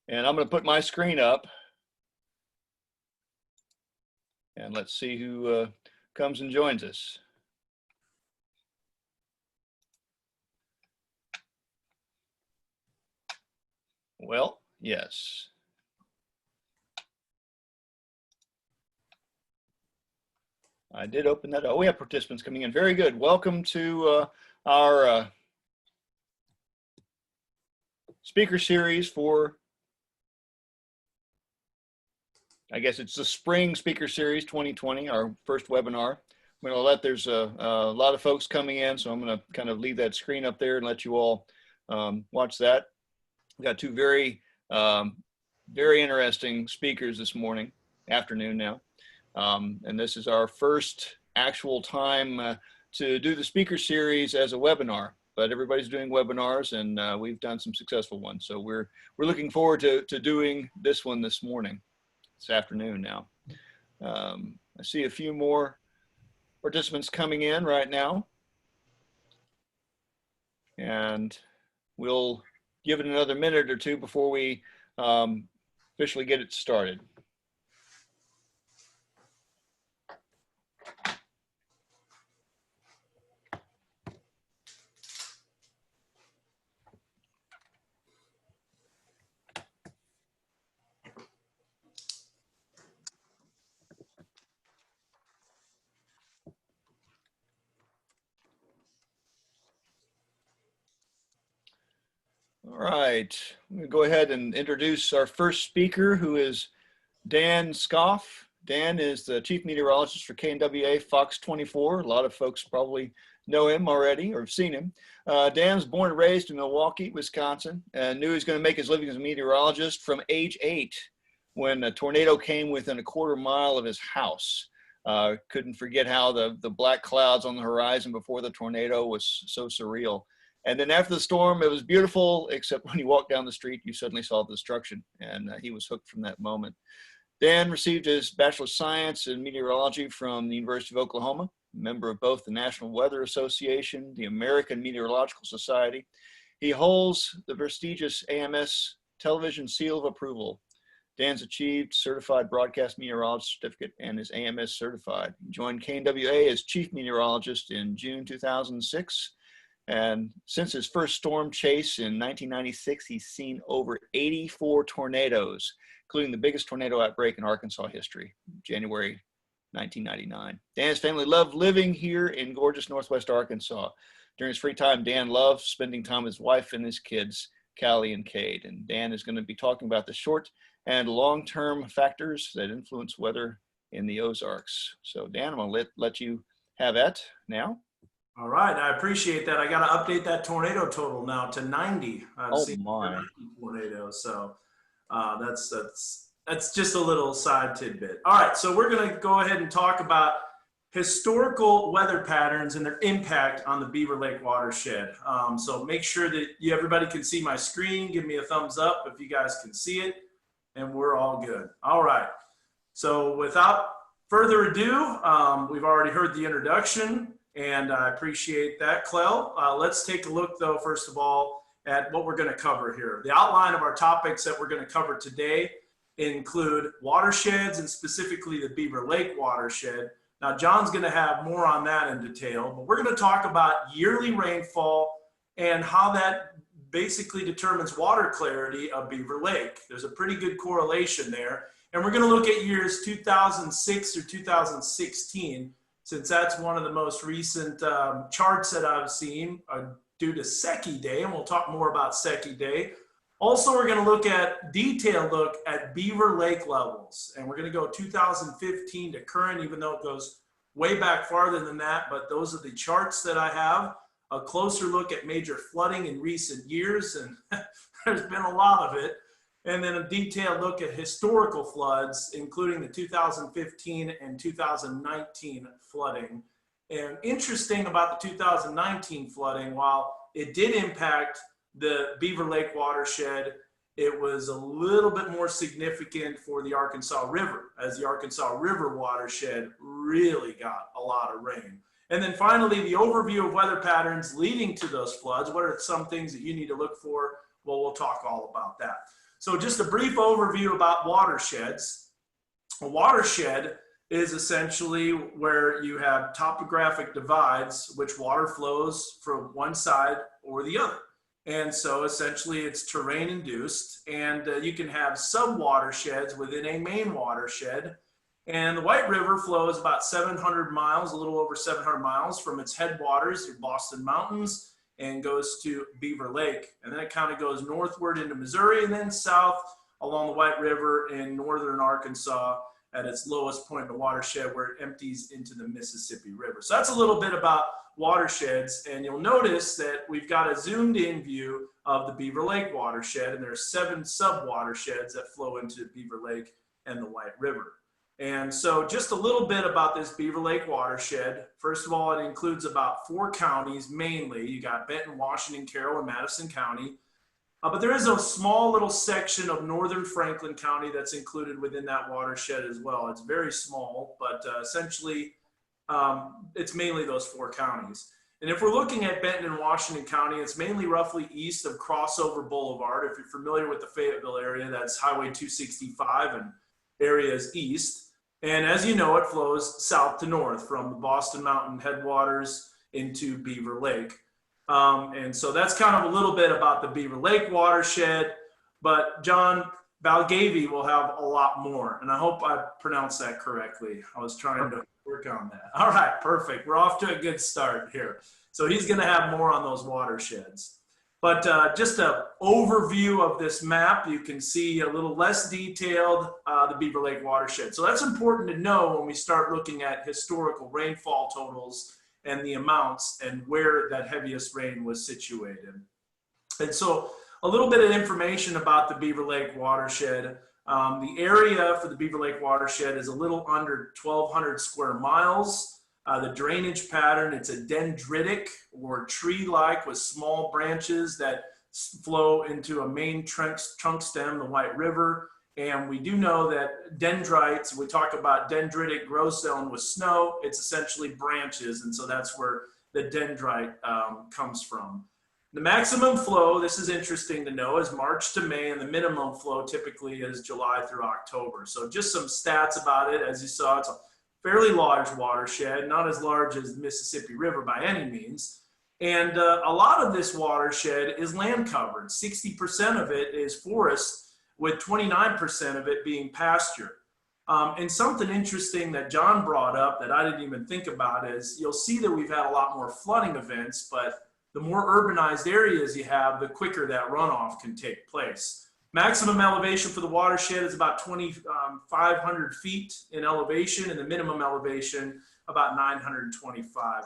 And I'm going to put my screen up. And let's see who comes and joins us. Well, yes. I did open that. Oh, we have participants coming in. Very good. Welcome to our speaker series for, I guess it's the Spring Speaker Series 2020, our first webinar. I'm going to let, there's a lot of folks coming in, so I'm going to kind of leave that screen up there and let you all watch that. We've got two very interesting speakers this afternoon now. And this is our first actual time to do the speaker series as a webinar, but everybody's doing webinars and we've done some successful ones. So we're looking forward to doing this one this afternoon now. I see a few more participants coming in right now, and we'll give it another minute or two before we officially get it started. All right, I'm going to go ahead and introduce our first speaker, who is Dan Skoff. Dan is the Chief Meteorologist for KNWA Fox 24. A lot of folks probably know him already or have seen him. Dan's born and raised in Milwaukee, Wisconsin, and knew he was going to make his living as a meteorologist from age 8 when a tornado came within a quarter mile of his house. Couldn't forget how the black clouds on the horizon before the tornado was so surreal. And then after the storm, it was beautiful, except when you walked down the street, you suddenly saw the destruction, and he was hooked from that moment. Dan received his Bachelor of Science in Meteorology from the University of Oklahoma, member of both the National Weather Association, the American Meteorological Society. He holds the prestigious AMS Television Seal of Approval. Dan's achieved Certified Broadcast Meteorologist Certificate and is AMS certified. He joined KNWA as Chief Meteorologist in June 2006. And since his first storm chase in 1996, he's seen over 84 tornadoes, including the biggest tornado outbreak in Arkansas history, January 1999. Dan's family loved living here in gorgeous Northwest Arkansas. During his free time, Dan loves spending time with his wife and his kids, Callie and Cade. And Dan is going to be talking about the short and long-term factors that influence weather in the Ozarks. So Dan, I'm going to let you have it now. All right, I appreciate that. I got to update that tornado total now to 90. I've seen 90 tornadoes, so that's just a little side tidbit. All right, so we're going to go ahead and talk about historical weather patterns and their impact on the Beaver Lake Watershed. So make sure that everybody can see my screen. Give me a thumbs up if you guys can see it, and we're all good. All right, so without further ado, we've already heard the introduction, and I appreciate that, Clell. Let's take a look, though, first of all, at what we're going to cover here. The outline of our topics that we're going to cover today include watersheds, and specifically the Beaver Lake Watershed. Now, John's going to have more on that in detail, but we're going to talk about yearly rainfall and how that basically determines water clarity of Beaver Lake. There's a pretty good correlation there. And we're going to look at years 2006 or 2016, since that's one of the most recent charts that I've seen due to Secchi Day, and we'll talk more about Secchi Day. Also, we're going to look at detailed look at Beaver Lake levels, and we're going to go 2015 to current, even though it goes way back farther than that, but those are the charts that I have. A closer look at major flooding in recent years, and there's been a lot of it. And then a detailed look at historical floods, including the 2015 and 2019 flooding. And interesting about the 2019 flooding, while it did impact the Beaver Lake Watershed, it was a little bit more significant for the Arkansas River, as the Arkansas River watershed really got a lot of rain. And then finally, the overview of weather patterns leading to those floods. What are some things that you need to look for? Well, we'll talk all about that. So just a brief overview about watersheds. A watershed is essentially where you have topographic divides, which water flows from one side or the other. And so essentially it's terrain induced, and you can have sub-watersheds within a main watershed. And the White River flows about 700 miles, a little over 700 miles from its headwaters through Boston Mountains and goes to Beaver Lake. And then it kind of goes northward into Missouri and then south along the White River in northern Arkansas at its lowest point in the watershed where it empties into the Mississippi River. So that's a little bit about watersheds, and you'll notice that we've got a zoomed in view of the Beaver Lake watershed, and there are 7 sub-watersheds that flow into Beaver Lake and the White River. And so just a little bit about this Beaver Lake watershed. First of all, it includes about 4 counties mainly. You got Benton, Washington, Carroll, and Madison County. But there is a small little section of northern Franklin County that's included within that watershed as well. It's very small, but essentially it's mainly those 4 counties. And if we're looking at Benton and Washington County, it's mainly roughly east of Crossover Boulevard. If you're familiar with the Fayetteville area, that's Highway 265 and areas east. And as you know, it flows south to north from the Boston Mountain headwaters into Beaver Lake. And so that's kind of a little bit about the Beaver Lake watershed, but John, Balgavy will have a lot more. And I hope I pronounced that correctly. I was trying to work on that. All right, perfect. We're off to a good start here. So he's going to have more on those watersheds. But just an overview of this map, you can see a little less detailed, the Beaver Lake watershed. So that's important to know when we start looking at historical rainfall totals and the amounts and where that heaviest rain was situated. And so a little bit of information about the Beaver Lake watershed. The area for the Beaver Lake watershed is a little under 1,200 square miles. The drainage pattern, it's a dendritic or tree-like with small branches that flow into a main trunk stem, the White River. And we do know that dendrites, we talk about dendritic growth zone with snow, it's essentially branches. And so that's where the dendrite comes from. The maximum flow, this is interesting to know, is March to May, and the minimum flow typically is July through October. So just some stats about it. As you saw, it's a fairly large watershed, not as large as the Mississippi River by any means. And a lot of this watershed is land covered. 60% of it is forest, with 29% of it being pasture. And something interesting that John brought up that I didn't even think about is you'll see that we've had a lot more flooding events, but the more urbanized areas you have, the quicker that runoff can take place. Maximum elevation for the watershed is about 2,500 feet in elevation, and the minimum elevation about 925.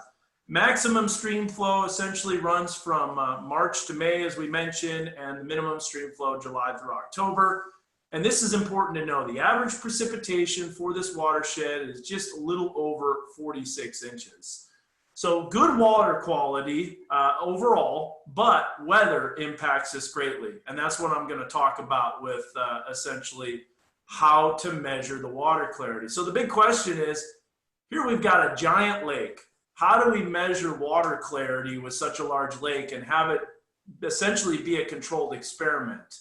Maximum stream flow essentially runs from March to May, as we mentioned, and the minimum stream flow July through October. And this is important to know. The average precipitation for this watershed is just a little over 46 inches. So good water quality overall, but weather impacts this greatly. And that's what I'm going to talk about with essentially how to measure the water clarity. So the big question is, here we've got a giant lake. How do we measure water clarity with such a large lake and have it essentially be a controlled experiment?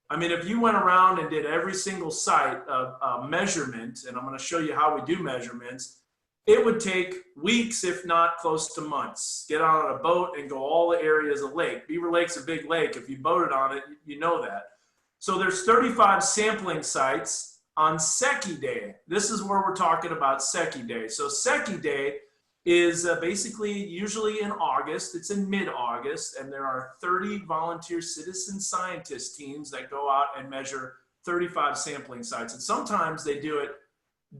I mean, if you went around and did every single site of measurement, and I'm going to show you how we do measurements, it would take weeks, if not close to months. Get on a boat and go all the areas of lake. Beaver Lake's a big lake. If you boated on it, you know that. So there's 35 sampling sites on Secchi Day. This is where we're talking about Secchi Day. So Secchi Day is basically usually in August. It's in mid-August, and there are 30 volunteer citizen scientist teams that go out and measure 35 sampling sites. And sometimes they do it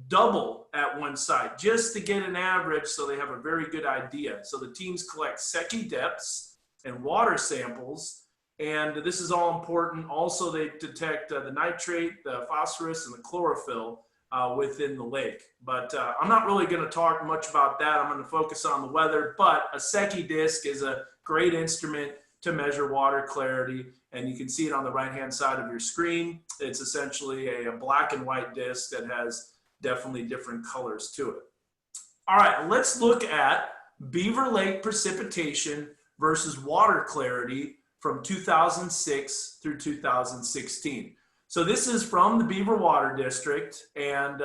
double at one site just to get an average so they have a very good idea. So the teams collect Secchi depths and water samples, and this is all important. Also, they detect the nitrate, the phosphorus, and the chlorophyll within the lake. But I'm not really going to talk much about that. I'm going to focus on the weather, but a Secchi disc is a great instrument to measure water clarity, and you can see it on the right-hand side of your screen. It's essentially a black and white disc that has definitely different colors to it. All right, let's look at Beaver Lake precipitation versus water clarity from 2006 through 2016. So this is from the Beaver Water District, and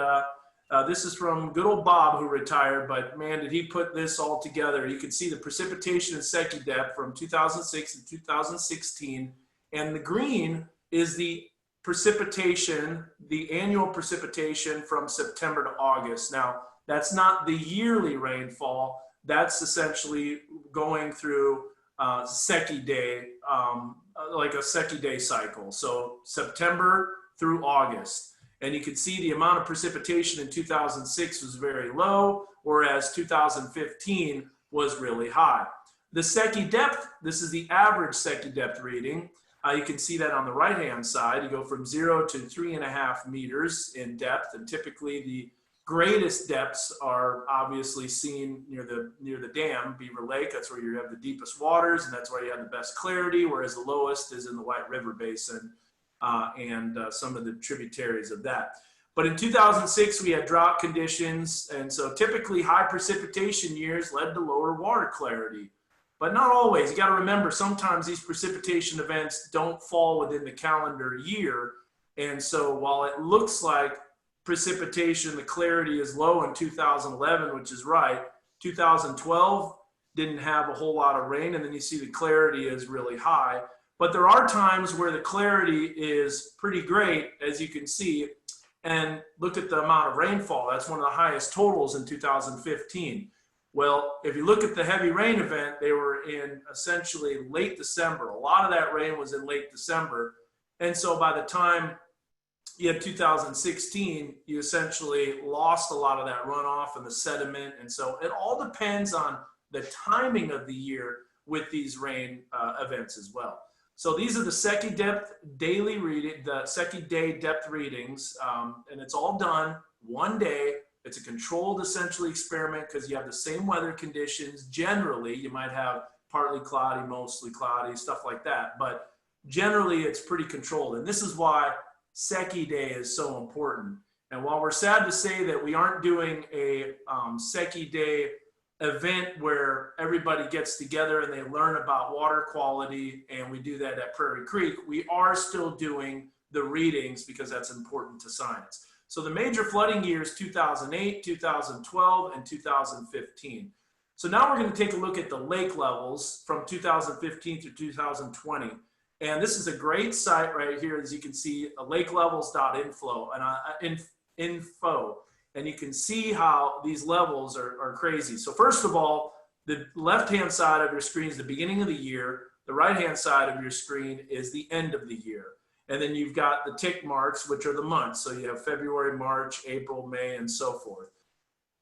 this is from good old Bob, who retired, but man, did he put this all together. You can see the precipitation and Secchi depth from 2006 to 2016, and the green is the precipitation, the annual precipitation from September to August. Now, that's not the yearly rainfall. That's essentially going through Secchi day, like a Secchi day cycle. So September through August. And you can see the amount of precipitation in 2006 was very low, whereas 2015 was really high. The Secchi depth, this is the average Secchi depth reading. You can see that on the right-hand side. You go from 0 to 3.5 meters in depth, and typically the greatest depths are obviously seen near the dam, Beaver Lake. That's where you have the deepest waters, and that's where you have the best clarity, whereas the lowest is in the White River Basin and some of the tributaries of that. But in 2006, we had drought conditions, and so typically high precipitation years led to lower water clarity. But not always. You got to remember, sometimes these precipitation events don't fall within the calendar year. And so while it looks like precipitation, the clarity is low in 2011, which is right, 2012 didn't have a whole lot of rain, and then you see the clarity is really high. But there are times where the clarity is pretty great, as you can see, and look at the amount of rainfall. That's one of the highest totals in 2015. Well, if you look at the heavy rain event, they were in essentially late December. A lot of that rain was in late December. And so by the time you had 2016, you essentially lost a lot of that runoff and the sediment. And so it all depends on the timing of the year with these rain events as well. So these are the Secchi depth daily reading, the Secchi day depth readings, and it's all done one day. It's a controlled, essentially, experiment because you have the same weather conditions. Generally, you might have partly cloudy, mostly cloudy, stuff like that. But generally, it's pretty controlled. And this is why Secchi day is so important. And while we're sad to say that we aren't doing a Secchi day event where everybody gets together and they learn about water quality, and we do that at Prairie Creek, we are still doing the readings because that's important to science. So the major flooding years, 2008, 2012, and 2015. So now we're going to take a look at the lake levels from 2015 to 2020. And this is a great site right here, as you can see, lakelevels.info. And you can see how these levels are crazy. So first of all, the left-hand side of your screen is the beginning of the year. The right-hand side of your screen is the end of the year. And then you've got the tick marks, which are the months. So you have February, March, April, May, and so forth.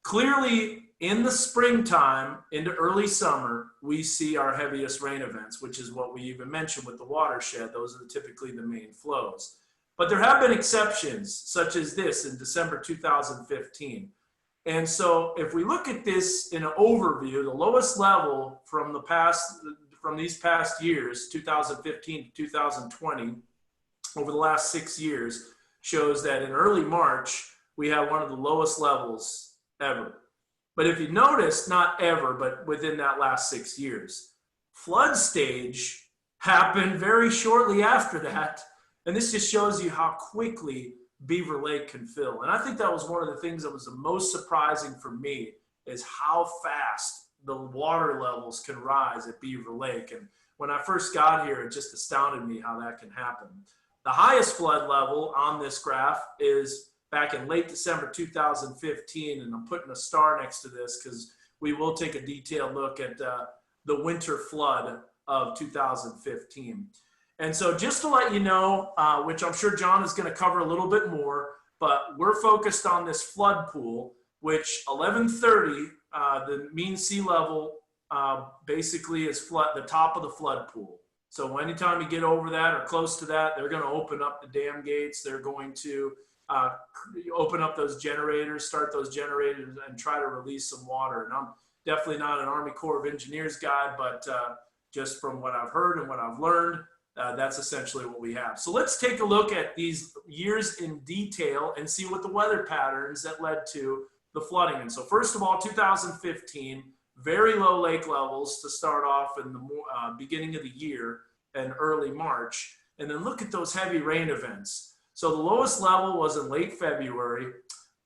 Clearly, in the springtime into early summer, we see our heaviest rain events, which is what we even mentioned with the watershed. Those are typically the main flows. But there have been exceptions, such as this in December 2015. And so if we look at this in an overview, the lowest level from these past years, 2015 to 2020, over the last 6 years, shows that in early March, we have one of the lowest levels ever. But if you notice, not ever, but within that last 6 years, flood stage happened very shortly after that. And this just shows you how quickly Beaver Lake can fill. And I think that was one of the things that was the most surprising for me, is how fast the water levels can rise at Beaver Lake. And when I first got here, it just astounded me how that can happen. The highest flood level on this graph is back in late December 2015, and I'm putting a star next to this because we will take a detailed look at the winter flood of 2015. And so just to let you know, which I'm sure John is going to cover a little bit more, but we're focused on this flood pool, which 1130, the mean sea level basically is the top of the flood pool. So anytime you get over that or close to that, they're going to open up the dam gates. They're going to open up those generators, start those generators, and try to release some water. And I'm definitely not an Army Corps of Engineers guy, but just from what I've heard and what I've learned, that's essentially what we have. So let's take a look at these years in detail and see what the weather patterns that led to the flooding. And so first of all, 2015, very low lake levels to start off in the beginning of the year and early March. And then look at those heavy rain events. So the lowest level was in late February,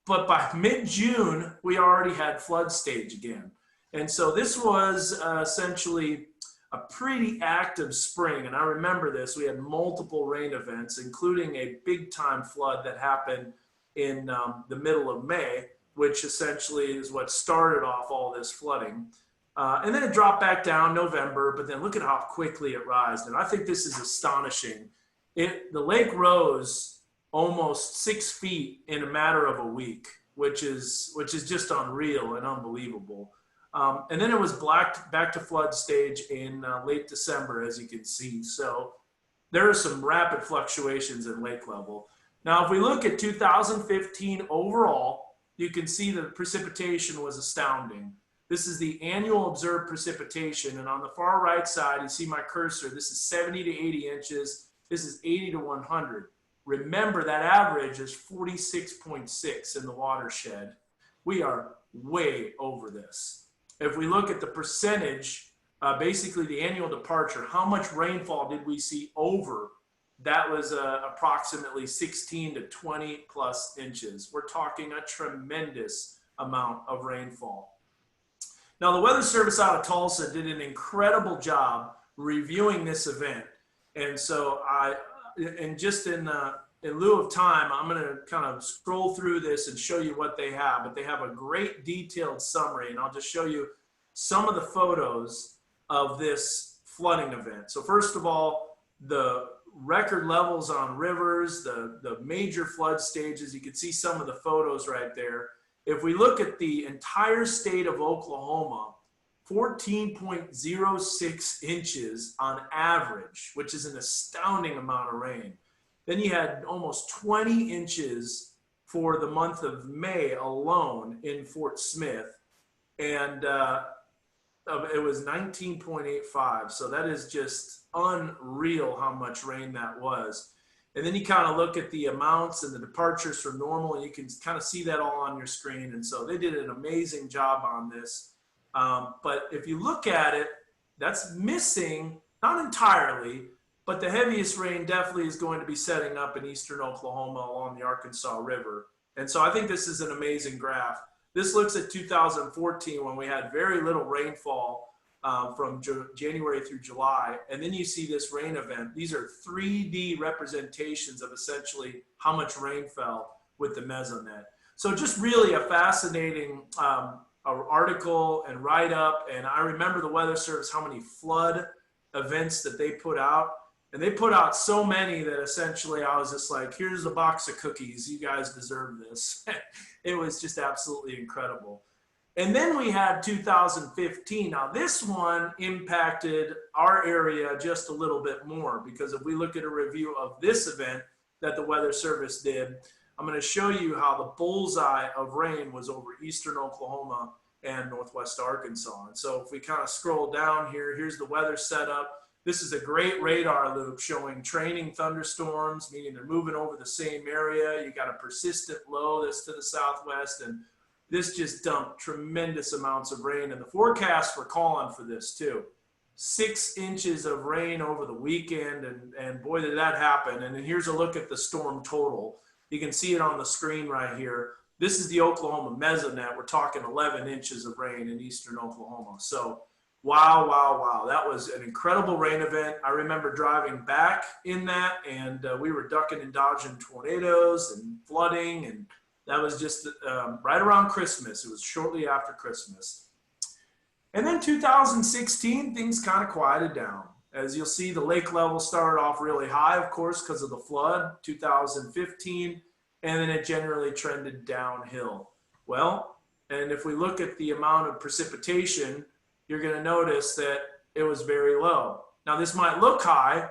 but by mid-June, we already had flood stage again. And so this was essentially a pretty active spring. And I remember this, we had multiple rain events, including a big time flood that happened in the middle of May, which essentially is what started off all this flooding. And then it dropped back down November, but then look at how quickly it rised. And I think this is astonishing. The lake rose almost 6 feet in a matter of a week, which is just unreal and unbelievable. And then it was back to flood stage in late December, as you can see. So there are some rapid fluctuations in lake level. Now, if we look at 2015 overall, you can see the precipitation was astounding. This is the annual observed precipitation. And on the far right side, you see my cursor. This is 70 to 80 inches. This is 80 to 100. Remember, that average is 46.6 in the watershed. We are way over this. If we look at the percentage, basically the annual departure, how much rainfall did we see over? That was approximately 16 to 20 plus inches. We're talking a tremendous amount of rainfall. Now, the Weather Service out of Tulsa did an incredible job reviewing this event. And so in lieu of time, I'm going to kind of scroll through this and show you what they have. But they have a great detailed summary, and I'll just show you some of the photos of this flooding event. So first of all, the record levels on rivers, the major flood stages, you can see some of the photos right there. If we look at the entire state of Oklahoma, 14.06 inches on average, which is an astounding amount of rain. Then you had almost 20 inches for the month of May alone in Fort Smith. And it was 19.85. So that is just unreal how much rain that was. And then you kind of look at the amounts and the departures from normal, and you can kind of see that all on your screen. And so they did an amazing job on this. But if you look at it, that's missing, not entirely, but the heaviest rain definitely is going to be setting up in eastern Oklahoma along the Arkansas River. And so I think this is an amazing graph. This looks at 2014 when we had very little rainfall from January through July. And then you see this rain event. These are 3D representations of essentially how much rain fell with the mesonet. So just really a fascinating article and write-up. And I remember the Weather Service, how many flood events that they put out. And they put out so many that essentially I was just like, here's a box of cookies. You guys deserve this. It was just absolutely incredible. And then we had 2015. Now this one impacted our area just a little bit more, because if we look at a review of this event that the Weather Service did, I'm going to show you how the bullseye of rain was over eastern Oklahoma and northwest Arkansas. And so if we kind of scroll down here, here's the weather setup. This is a great radar loop showing training thunderstorms, meaning they're moving over the same area. You got a persistent low that's to the southwest, and this just dumped tremendous amounts of rain. And the forecasts were calling for this too. 6 inches of rain over the weekend, and boy, did that happen. And then here's a look at the storm total. You can see it on the screen right here. This is the Oklahoma mesonet. We're talking 11 inches of rain in eastern Oklahoma. So wow, wow, wow. That was an incredible rain event. I remember driving back in that, and we were ducking and dodging tornadoes and flooding, and that was just right around Christmas. It was shortly after Christmas. And then 2016, things kind of quieted down. As you'll see, the lake level started off really high, of course, because of the flood, 2015, and then it generally trended downhill. Well, and if we look at the amount of precipitation, you're going to notice that it was very low. Now, this might look high,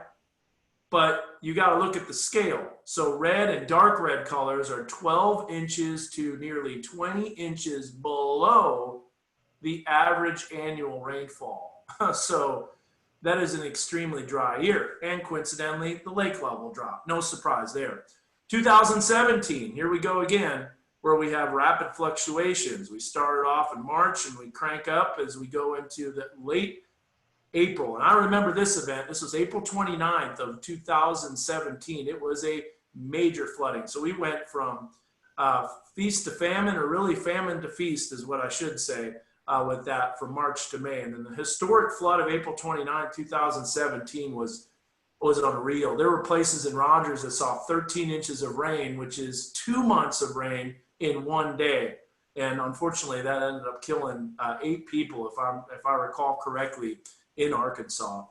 but you got to look at the scale. So red and dark red colors are 12 inches to nearly 20 inches below the average annual rainfall. So that is an extremely dry year. And coincidentally, the lake level dropped. No surprise there. 2017, here we go again, where we have rapid fluctuations. We started off in March and we crank up as we go into the late April. And I remember this event. This was April 29th of 2017. It was a major flooding. So we went from feast to famine, or really famine to feast is what I should say, with that from March to May. And then the historic flood of April 29, 2017 was unreal. There were places in Rogers that saw 13 inches of rain, which is 2 months of rain in one day. And unfortunately, that ended up killing 8 people, if I recall correctly, in Arkansas.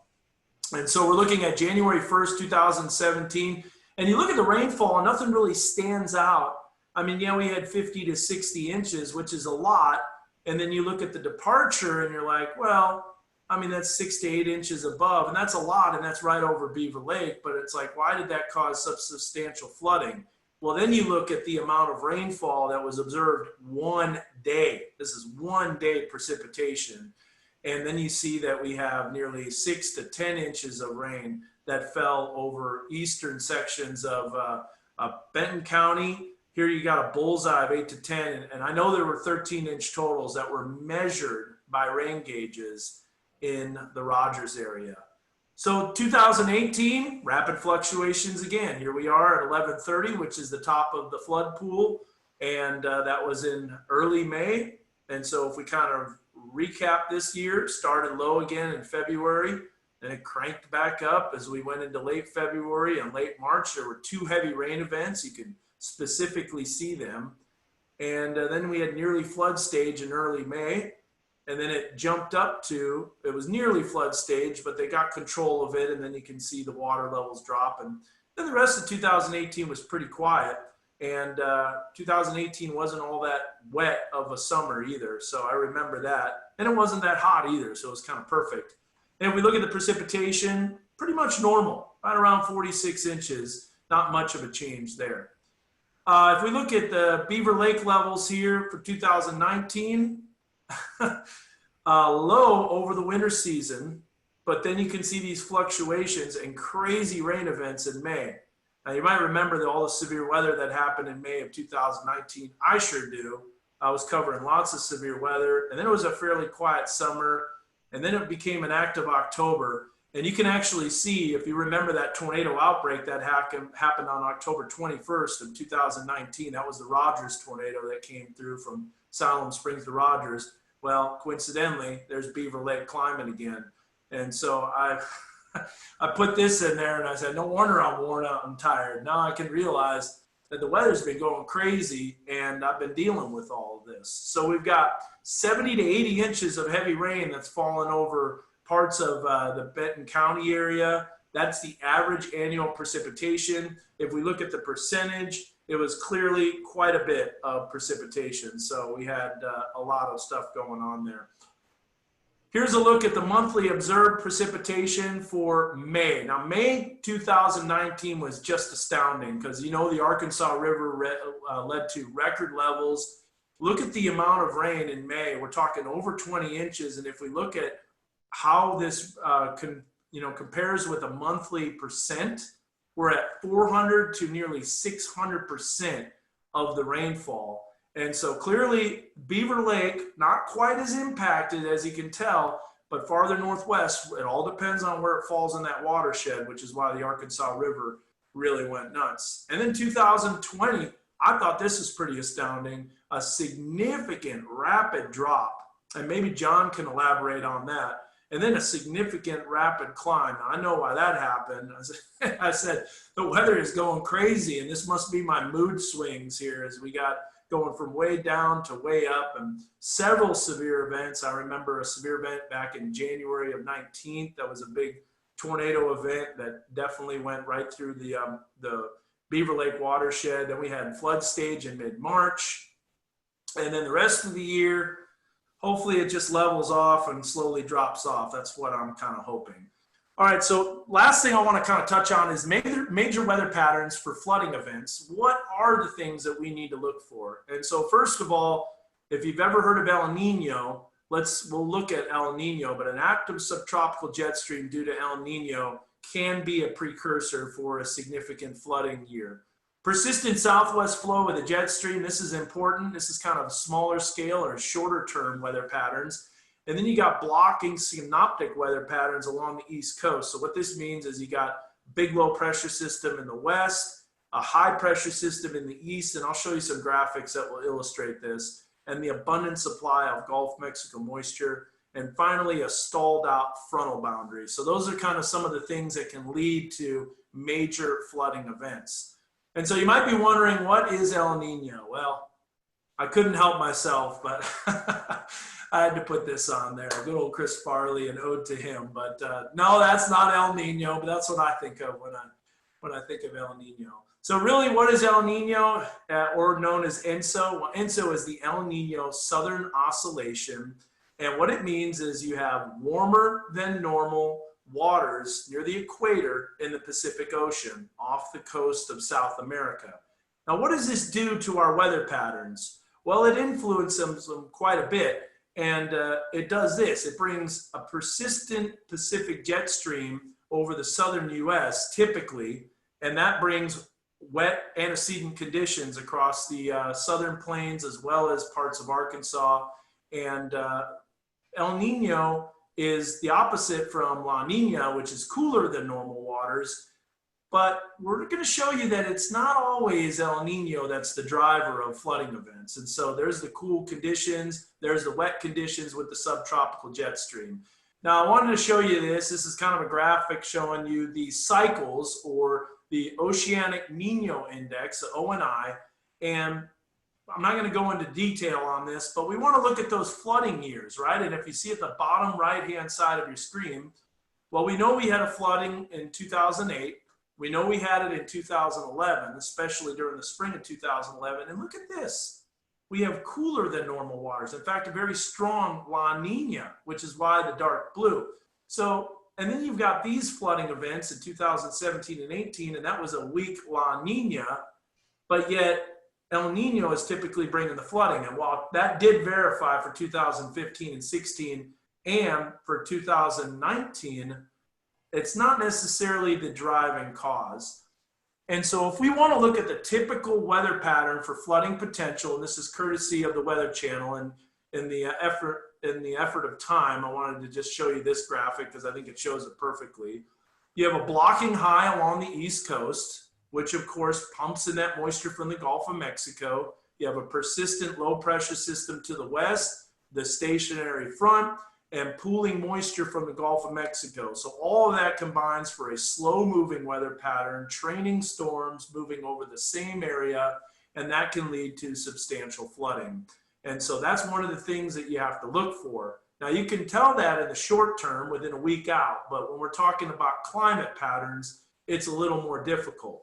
And so we're looking at January 1st, 2017. And you look at the rainfall, and nothing really stands out. I mean, yeah, we had 50 to 60 inches, which is a lot. And then you look at the departure, and you're like, well, I mean, that's 6 to 8 inches above, and that's a lot, and that's right over Beaver Lake. But it's like, why did that cause such substantial flooding? Well, then you look at the amount of rainfall that was observed one day. This is 1 day precipitation. And then you see that we have nearly 6 to 10 inches of rain that fell over eastern sections of Benton County. Here you got a bullseye of 8 to 10. And I know there were 13-inch totals that were measured by rain gauges in the Rogers area. So 2018, rapid fluctuations again. Here we are at 1130, which is the top of the flood pool. And that was in early May. And so if we kind of recap this year, started low again in February, then it cranked back up as we went into late February and late March. There were 2 heavy rain events. You can specifically see them. And then we had nearly flood stage in early May. And then it jumped up to, it was nearly flood stage, but they got control of it. And then you can see the water levels drop. And then the rest of 2018 was pretty quiet. And 2018 wasn't all that wet of a summer either. So I remember that. And it wasn't that hot either. So it was kind of perfect. And if we look at the precipitation, pretty much normal, right around 46 inches, not much of a change there. If we look at the Beaver Lake levels here for 2019, low over the winter season, but then you can see these fluctuations and crazy rain events in May. Now you might remember that all the severe weather that happened in May of 2019. I sure do. I was covering lots of severe weather, and then it was a fairly quiet summer, and then it became an active October. And you can actually see, if you remember that tornado outbreak that happened on October 21st of 2019, that was the Rogers tornado that came through from Siloam Springs to Rogers. Well, coincidentally, there's Beaver Lake climbing again. And so I put this in there and I said, no wonder I'm worn out and tired. Now I can realize that the weather's been going crazy and I've been dealing with all of this. So we've got 70 to 80 inches of heavy rain that's fallen over parts of the Benton County area. That's the average annual precipitation. If we look at the percentage, it was clearly quite a bit of precipitation. So we had a lot of stuff going on there. Here's a look at the monthly observed precipitation for May. Now, May 2019 was just astounding because, you know, the Arkansas River led to record levels. Look at the amount of rain in May. We're talking over 20 inches. And if we look at how this compares with a monthly percent, we're at 400 to nearly 600% of the rainfall. And so clearly Beaver Lake, not quite as impacted as you can tell, but farther northwest, it all depends on where it falls in that watershed, which is why the Arkansas River really went nuts. And then 2020, I thought this is pretty astounding, a significant rapid drop. And maybe John can elaborate on that. And then a significant rapid climb. Now, I know why that happened. I said, the weather is going crazy, and this must be my mood swings here as we got going from way down to way up, and several severe events. I remember a severe event back in January of 19th. That was a big tornado event that definitely went right through the Beaver Lake Watershed. Then we had flood stage in mid-March. And then the rest of the year, hopefully it just levels off and slowly drops off. That's what I'm kind of hoping. All right, so last thing I want to kind of touch on is major weather patterns for flooding events. What are the things that we need to look for? And so first of all, if you've ever heard of El Nino, we'll look at El Nino, but an active subtropical jet stream due to El Nino can be a precursor for a significant flooding year. Persistent southwest flow with a jet stream, this is important. This is kind of smaller scale or shorter term weather patterns. And then you got blocking synoptic weather patterns along the East Coast. So what this means is you got big low pressure system in the west, a high pressure system in the east, and I'll show you some graphics that will illustrate this, and the abundant supply of Gulf of Mexico moisture, and finally a stalled out frontal boundary. So those are kind of some of the things that can lead to major flooding events. And so you might be wondering, what is El Nino? Well, I couldn't help myself, but I had to put this on there. Good old Chris Farley, an ode to him. But no, that's not El Nino, but that's what I think of when I think of El Nino. So really, what is El Nino, or known as ENSO? Well, ENSO is the El Nino Southern Oscillation. And what it means is you have warmer than normal waters near the equator in the Pacific Ocean off the coast of South America. Now, what does this do to our weather patterns? Well, it influences them quite a bit. And it does this. It brings a persistent Pacific jet stream over the southern U.S. typically, and that brings wet antecedent conditions across the southern plains as well as parts of Arkansas. And El Nino is the opposite from La Nina, which is cooler than normal waters. But we're going to show you that it's not always El Nino that's the driver of flooding events. And so there's the cool conditions, there's the wet conditions with the subtropical jet stream. Now I wanted to show you this. This is kind of a graphic showing you the cycles, or the Oceanic Nino Index, the ONI. And I'm not going to go into detail on this, but we want to look at those flooding years, right? And if you see at the bottom right-hand side of your screen, well, we know we had a flooding in 2008. We know we had it in 2011, especially during the spring of 2011. And look at this. We have cooler than normal waters. In fact, a very strong La Nina, which is why the dark blue. So, and then you've got these flooding events in 2017 and 18, and that was a weak La Nina, but yet El Nino is typically bringing the flooding. And while that did verify for 2015 and 16 and for 2019, it's not necessarily the driving cause. And so if we want to look at the typical weather pattern for flooding potential, and this is courtesy of the Weather Channel, and in the effort of time, I wanted to just show you this graphic because I think it shows it perfectly. You have a blocking high along the East Coast, which of course pumps in that moisture from the Gulf of Mexico. You have a persistent low pressure system to the west, the stationary front, and pooling moisture from the Gulf of Mexico. So all of that combines for a slow moving weather pattern, training storms moving over the same area, and that can lead to substantial flooding. And so that's one of the things that you have to look for. Now you can tell that in the short term within a week out, but when we're talking about climate patterns, it's a little more difficult.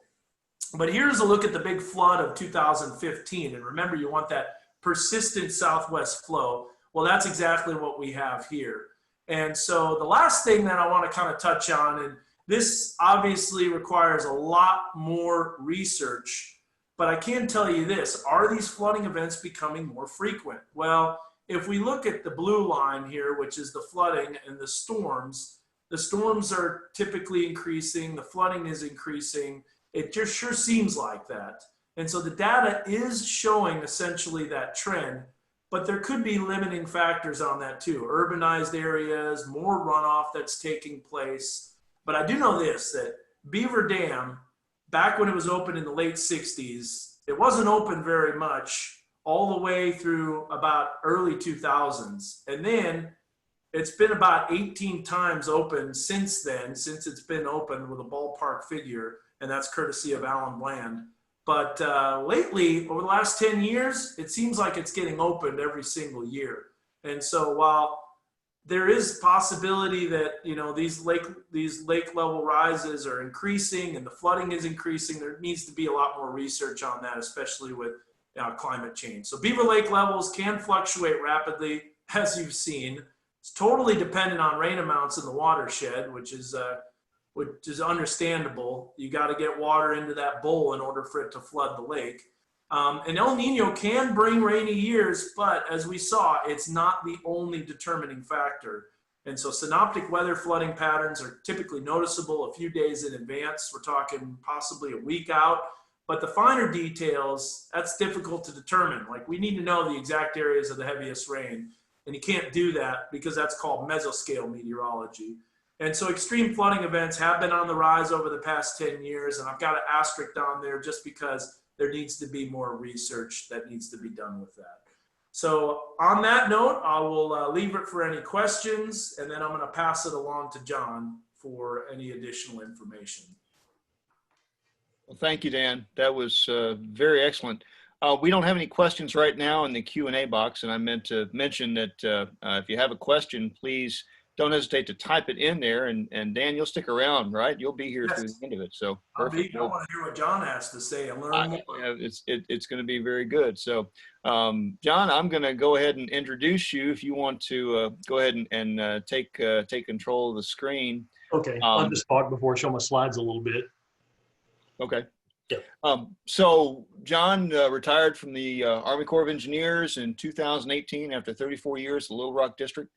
But here's a look at the big flood of 2015. And remember, you want that persistent southwest flow. Well, that's exactly what we have here. And so the last thing that I want to kind of touch on, and this obviously requires a lot more research, but I can tell you this: are these flooding events becoming more frequent? Well, if we look at the blue line here, which is the flooding and the storms are typically increasing, the flooding is increasing. It just sure seems like that. And so the data is showing essentially that trend. But there could be limiting factors on that too. Urbanized areas, more runoff that's taking place. But I do know this, that Beaver Dam, back when it was open in the late 60s, it wasn't open very much all the way through about early 2000s. And then it's been about 18 times open since then, since it's been open with a ballpark figure, and that's courtesy of Alan Bland. But lately, over the last 10 years, it seems like it's getting opened every single year. And so while there is possibility that, you know, these lake level rises are increasing and the flooding is increasing, there needs to be a lot more research on that, especially with climate change. So Beaver Lake levels can fluctuate rapidly, as you've seen. It's totally dependent on rain amounts in the watershed, which is understandable. You got to get water into that bowl in order for it to flood the lake. And El Nino can bring rainy years, but as we saw, it's not the only determining factor. And so synoptic weather flooding patterns are typically noticeable a few days in advance. We're talking possibly a week out, but the finer details, that's difficult to determine. Like, we need to know the exact areas of the heaviest rain, and you can't do that because that's called mesoscale meteorology. And so extreme flooding events have been on the rise over the past 10 years. And I've got an asterisk on there just because there needs to be more research that needs to be done with that. So on that note, I will leave it for any questions, and then I'm going to pass it along to John for any additional information. Well, thank you, Dan. That was very excellent. We don't have any questions right now in the Q&A box, and I meant to mention that if you have a question, please don't hesitate to type it in there. And Dan, you'll stick around, right? You'll be here through the end of it. So perfect. I want to hear what John has to say and learn more. It's going to be very good. So, John, I'm going to go ahead and introduce you. If you want to go ahead and take control of the screen. Okay, I'll just talk before I show my slides a little bit. Okay. Yeah. So John retired from the Army Corps of Engineers in 2018 after 34 years in the Little Rock District.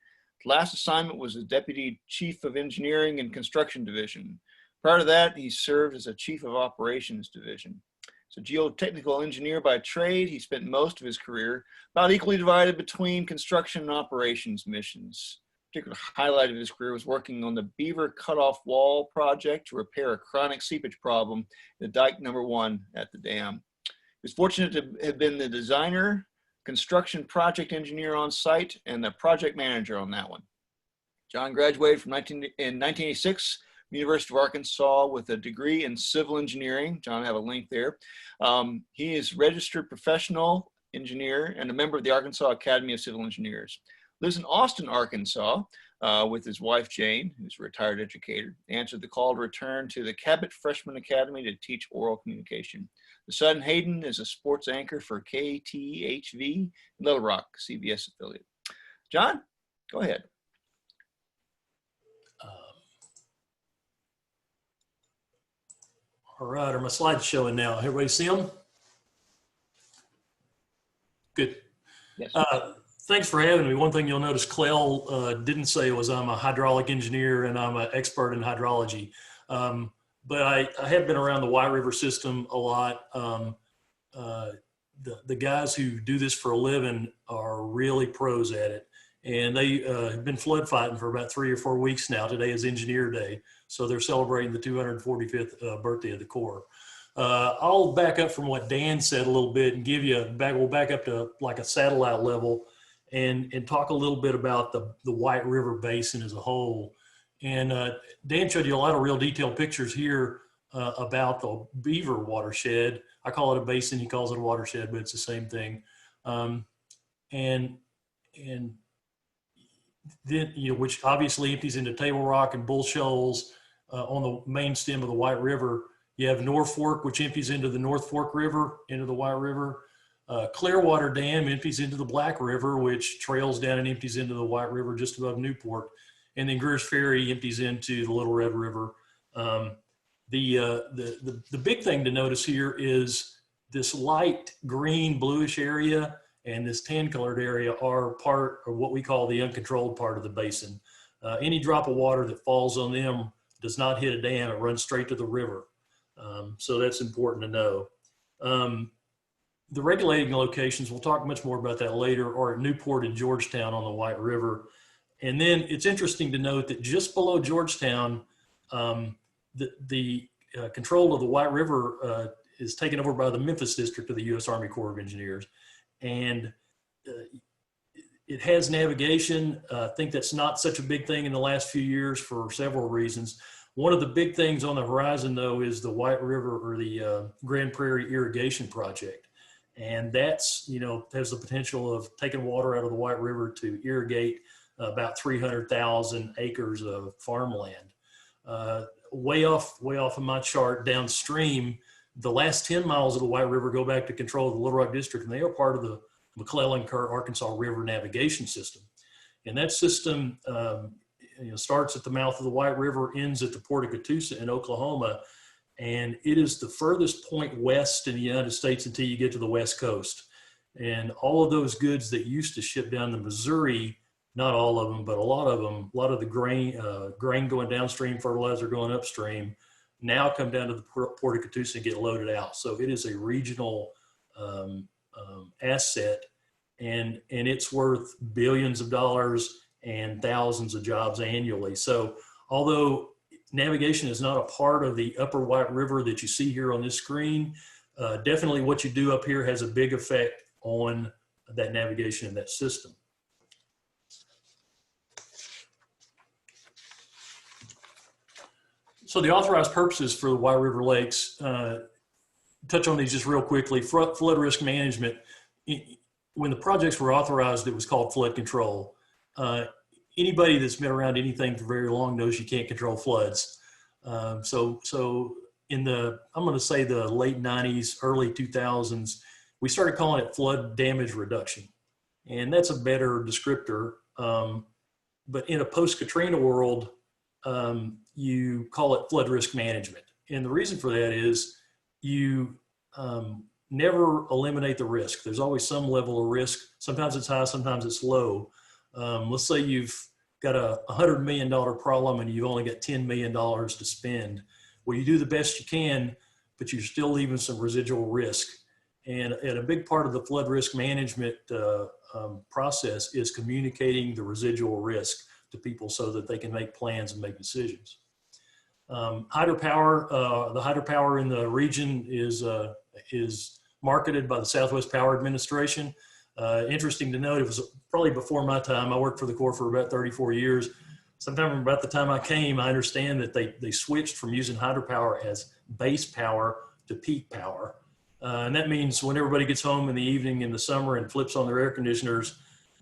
Last assignment was as Deputy Chief of Engineering and Construction Division. Prior to that, he served as a Chief of Operations Division. So geotechnical engineer by trade, he spent most of his career about equally divided between construction and operations missions. A particular highlight of his career was working on the Beaver Cutoff Wall project to repair a chronic seepage problem in the dike number 1 at the dam. He was fortunate to have been the designer, construction project engineer on site, and the project manager on that one. John graduated in 1986 from the University of Arkansas with a degree in civil engineering. John, I have a link there. He is registered professional engineer and a member of the Arkansas Academy of Civil Engineers. Lives in Austin, Arkansas, with his wife, Jane, who's a retired educator. Answered the call to return to the Cabot Freshman Academy to teach oral communication. The son, Hayden, is a sports anchor for KTHV Little Rock, CBS affiliate. John, go ahead. All right, are my slides showing now? Everybody see them? Good. Yes. Thanks for having me. One thing you'll notice Clell didn't say was I'm a hydraulic engineer and I'm an expert in hydrology. But I have been around the White River system a lot. The guys who do this for a living are really pros at it. And they have been flood fighting for about 3 or 4 weeks now. Today is Engineer Day. So they're celebrating the 245th birthday of the Corps. I'll back up from what Dan said a little bit and give you we'll back up to like a satellite level and talk a little bit about the White River Basin as a whole. And Dan showed you a lot of real detailed pictures here about the Beaver Watershed. I call it a basin, he calls it a watershed, but it's the same thing. And then, which obviously empties into Table Rock and Bull Shoals on the main stem of the White River. You have North Fork, which empties into the North Fork River, into the White River. Clearwater Dam empties into the Black River, which trails down and empties into the White River just above Newport. And then Greer's Ferry empties into the Little Red River. The big thing to notice here is this light green bluish area and this tan colored area are part of what we call the uncontrolled part of the basin. Any drop of water that falls on them does not hit a dam, it runs straight to the river. So that's important to know. The regulating locations, we'll talk much more about that later, are at Newport and Georgetown on the White River. And then it's interesting to note that just below Georgetown, the control of the White River is taken over by the Memphis district of the U.S. Army Corps of Engineers. And it has navigation. I think that's not such a big thing in the last few years for several reasons. One of the big things on the horizon, though, is the White River or the Grand Prairie Irrigation Project. And that's, has the potential of taking water out of the White River to irrigate about 300,000 acres of farmland. Way off of my chart downstream, the last 10 miles of the White River go back to control of the Little Rock District, and they are part of the McClellan-Kerr Arkansas River Navigation System. And that system starts at the mouth of the White River, ends at the Port of Catoosa in Oklahoma, and it is the furthest point west in the United States until you get to the West Coast. And all of those goods that used to ship down the Missouri, not all of them, but a lot of them, a lot of the grain going downstream, fertilizer going upstream, now come down to the Port of Catoosa and get loaded out. So it is a regional asset, and it's worth billions of dollars and thousands of jobs annually. So Although navigation is not a part of the upper White River that you see here on this screen, definitely what you do up here has a big effect on that navigation in that system. So the authorized purposes for the White River Lakes, touch on these just real quickly. Flood risk management. When the projects were authorized, it was called flood control. Anybody that's been around anything for very long knows you can't control floods. So in the, I'm going to say the late 90s, early 2000s, we started calling it flood damage reduction. And that's a better descriptor. But in a post-Katrina world, you call it flood risk management. And the reason for that is you never eliminate the risk. There's always some level of risk. Sometimes it's high, sometimes it's low. Let's say you've got a $100 million problem and you've only got $10 million to spend. Well, you do the best you can, but you're still leaving some residual risk. And a big part of the flood risk management process is communicating the residual risk to people so that they can make plans and make decisions. Hydropower, the hydropower in the region is marketed by the Southwest Power Administration. Interesting to note, it was probably before my time. I worked for the Corps for about 34 years. Sometime about the time I came, I understand that they switched from using hydropower as base power to peak power. And that means when everybody gets home in the evening in the summer and flips on their air conditioners,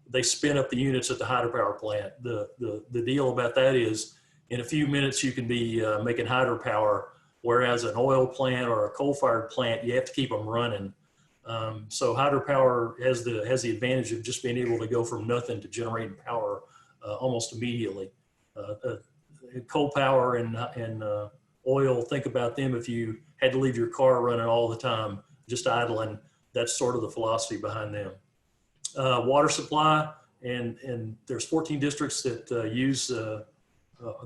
they spin up the units at the hydropower plant. The deal about that is in a few minutes you can be making hydropower, whereas an oil plant or a coal-fired plant, you have to keep them running. So hydropower has the advantage of just being able to go from nothing to generating power almost immediately. Coal power and oil, think about them if you had to leave your car running all the time, just idling. That's sort of the philosophy behind them. Water supply, and there's 14 districts that use the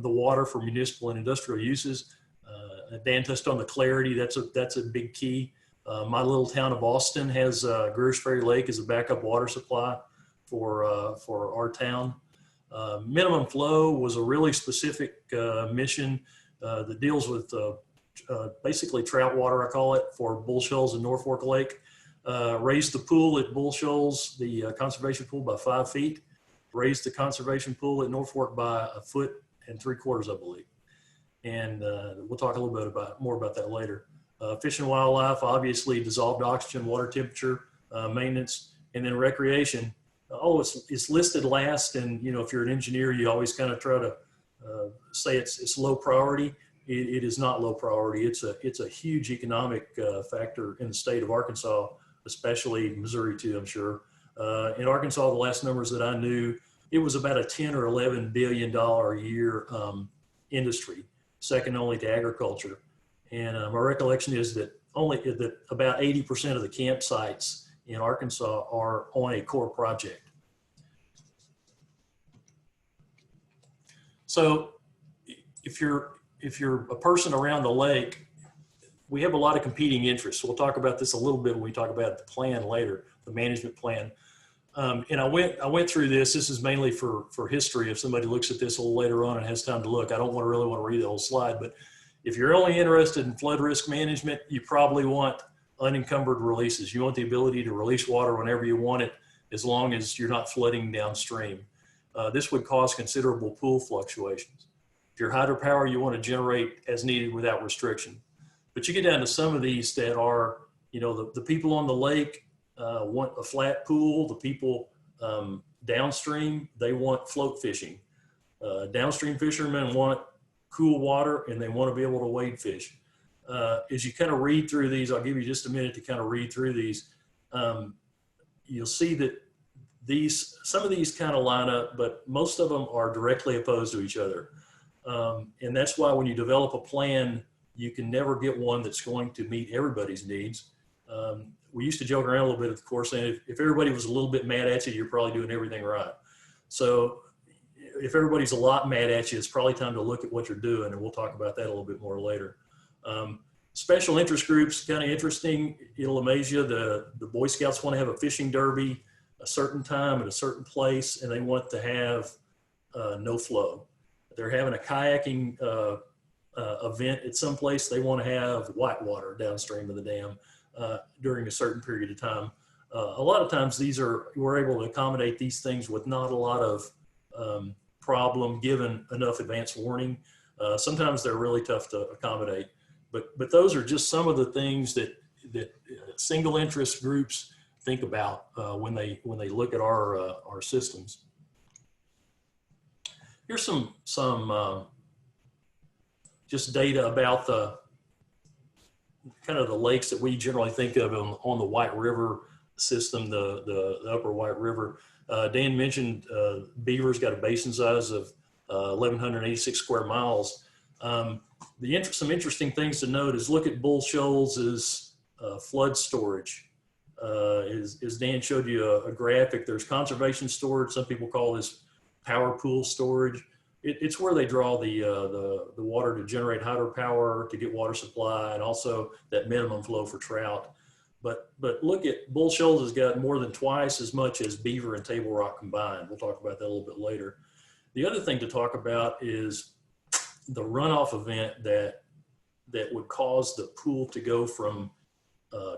water for municipal and industrial uses. Dan touched on the clarity. That's a big key. My little town of Austin has Greer's Ferry Lake as a backup water supply for our town. Minimum flow was a really specific mission that deals with basically trout water, I call it, for Bull Shoals and Norfolk Lake. Raised the pool at Bull Shoals, the conservation pool, by 5 feet. Raised the conservation pool at Norfolk by 1 3/4 feet, I believe. And we'll talk a little bit more about that later. Fish and wildlife, obviously dissolved oxygen, water temperature, maintenance, and then recreation. It's listed last, and you know, if you're an engineer, you always kind of try to say it's low priority. It is not low priority. It's a huge economic factor in the state of Arkansas, especially Missouri too, I'm sure. In Arkansas, the last numbers that I knew, it was about a $10 or $11 billion a year industry, second only to agriculture. And my recollection is that about 80% of the campsites in Arkansas are on a core project. So if you're a person around the lake, we have a lot of competing interests. We'll talk about this a little bit when we talk about the plan later, the management plan. And I went through this. This is mainly for history. If somebody looks at this a little later on and has time to look, I don't really want to read the whole slide, but if you're only interested in flood risk management, you probably want unencumbered releases. You want the ability to release water whenever you want it, as long as you're not flooding downstream. This would cause considerable pool fluctuations. If you're hydropower, you want to generate as needed without restriction. But you get down to some of these that are, you know, the people on the lake want a flat pool. The people downstream, they want float fishing. Downstream fishermen want cool water, and they want to be able to wade fish. As you kind of read through these, I'll give you just a minute to kind of read through these. You'll see that some of these kind of line up, but most of them are directly opposed to each other. And that's why when you develop a plan, you can never get one that's going to meet everybody's needs. We used to joke around a little bit at the course saying if everybody was a little bit mad at you, you're probably doing everything right. So if everybody's a lot mad at you, it's probably time to look at what you're doing, and we'll talk about that a little bit more later. Special interest groups, kind of interesting. It'll amaze you. The Boy Scouts want to have a fishing derby a certain time at a certain place, and they want to have no flow. they're having a kayaking event at some place, they want to have white water downstream of the dam during a certain period of time. A lot of times we're able to accommodate these things with not a lot of problem given enough advance warning. Sometimes they're really tough to accommodate, but those are just some of the things that single interest groups think about when they look at our systems. Here's some just data about the kind of the lakes that we generally think of on the White River system, the upper White River. Dan mentioned Beaver's got a basin size of 1,186 square miles. Some interesting things to note is look at Bull Shoals' flood storage. As Dan showed you a graphic, there's conservation storage. Some people call this power pool storage. It's where they draw the water to generate hydropower, to get water supply, and also that minimum flow for trout. But look at Bull Shoals has got more than twice as much as Beaver and Table Rock combined. We'll talk about that a little bit later. The other thing to talk about is the runoff event that would cause the pool to go from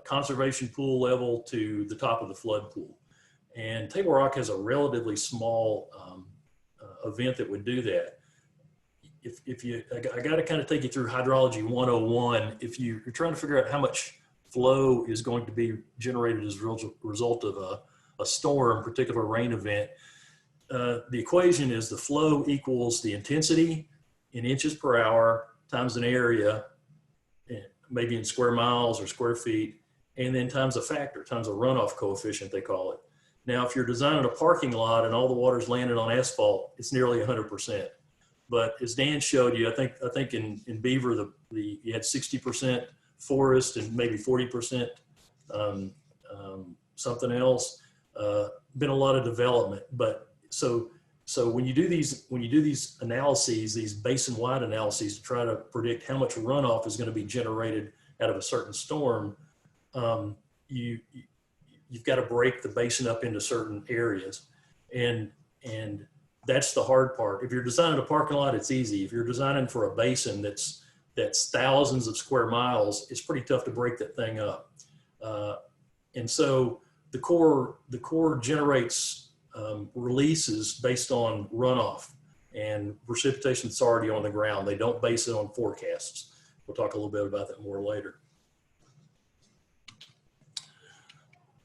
conservation pool level to the top of the flood pool. And Table Rock has a relatively small event that would do that. I got to kind of take you through Hydrology 101. If you're trying to figure out how much flow is going to be generated as a result of a storm, particular rain event, the equation is the flow equals the intensity in inches per hour times an area, maybe in square miles or square feet, and then times a factor, times a runoff coefficient, they call it. Now, if you're designing a parking lot and all the water's landing on asphalt, it's nearly 100%. But as Dan showed you, I think in Beaver, you had 60% forest and maybe 40% something else. Been a lot of development, but so when you do these analyses, these basin-wide analyses to try to predict how much runoff is going to be generated out of a certain storm, you've got to break the basin up into certain areas, and that's the hard part. If you're designing a parking lot, it's easy. If you're designing for a basin that's thousands of square miles, it's pretty tough to break that thing up. And so the Corps generates releases based on runoff and precipitation that's already on the ground. They don't base it on forecasts. We'll talk a little bit about that more later.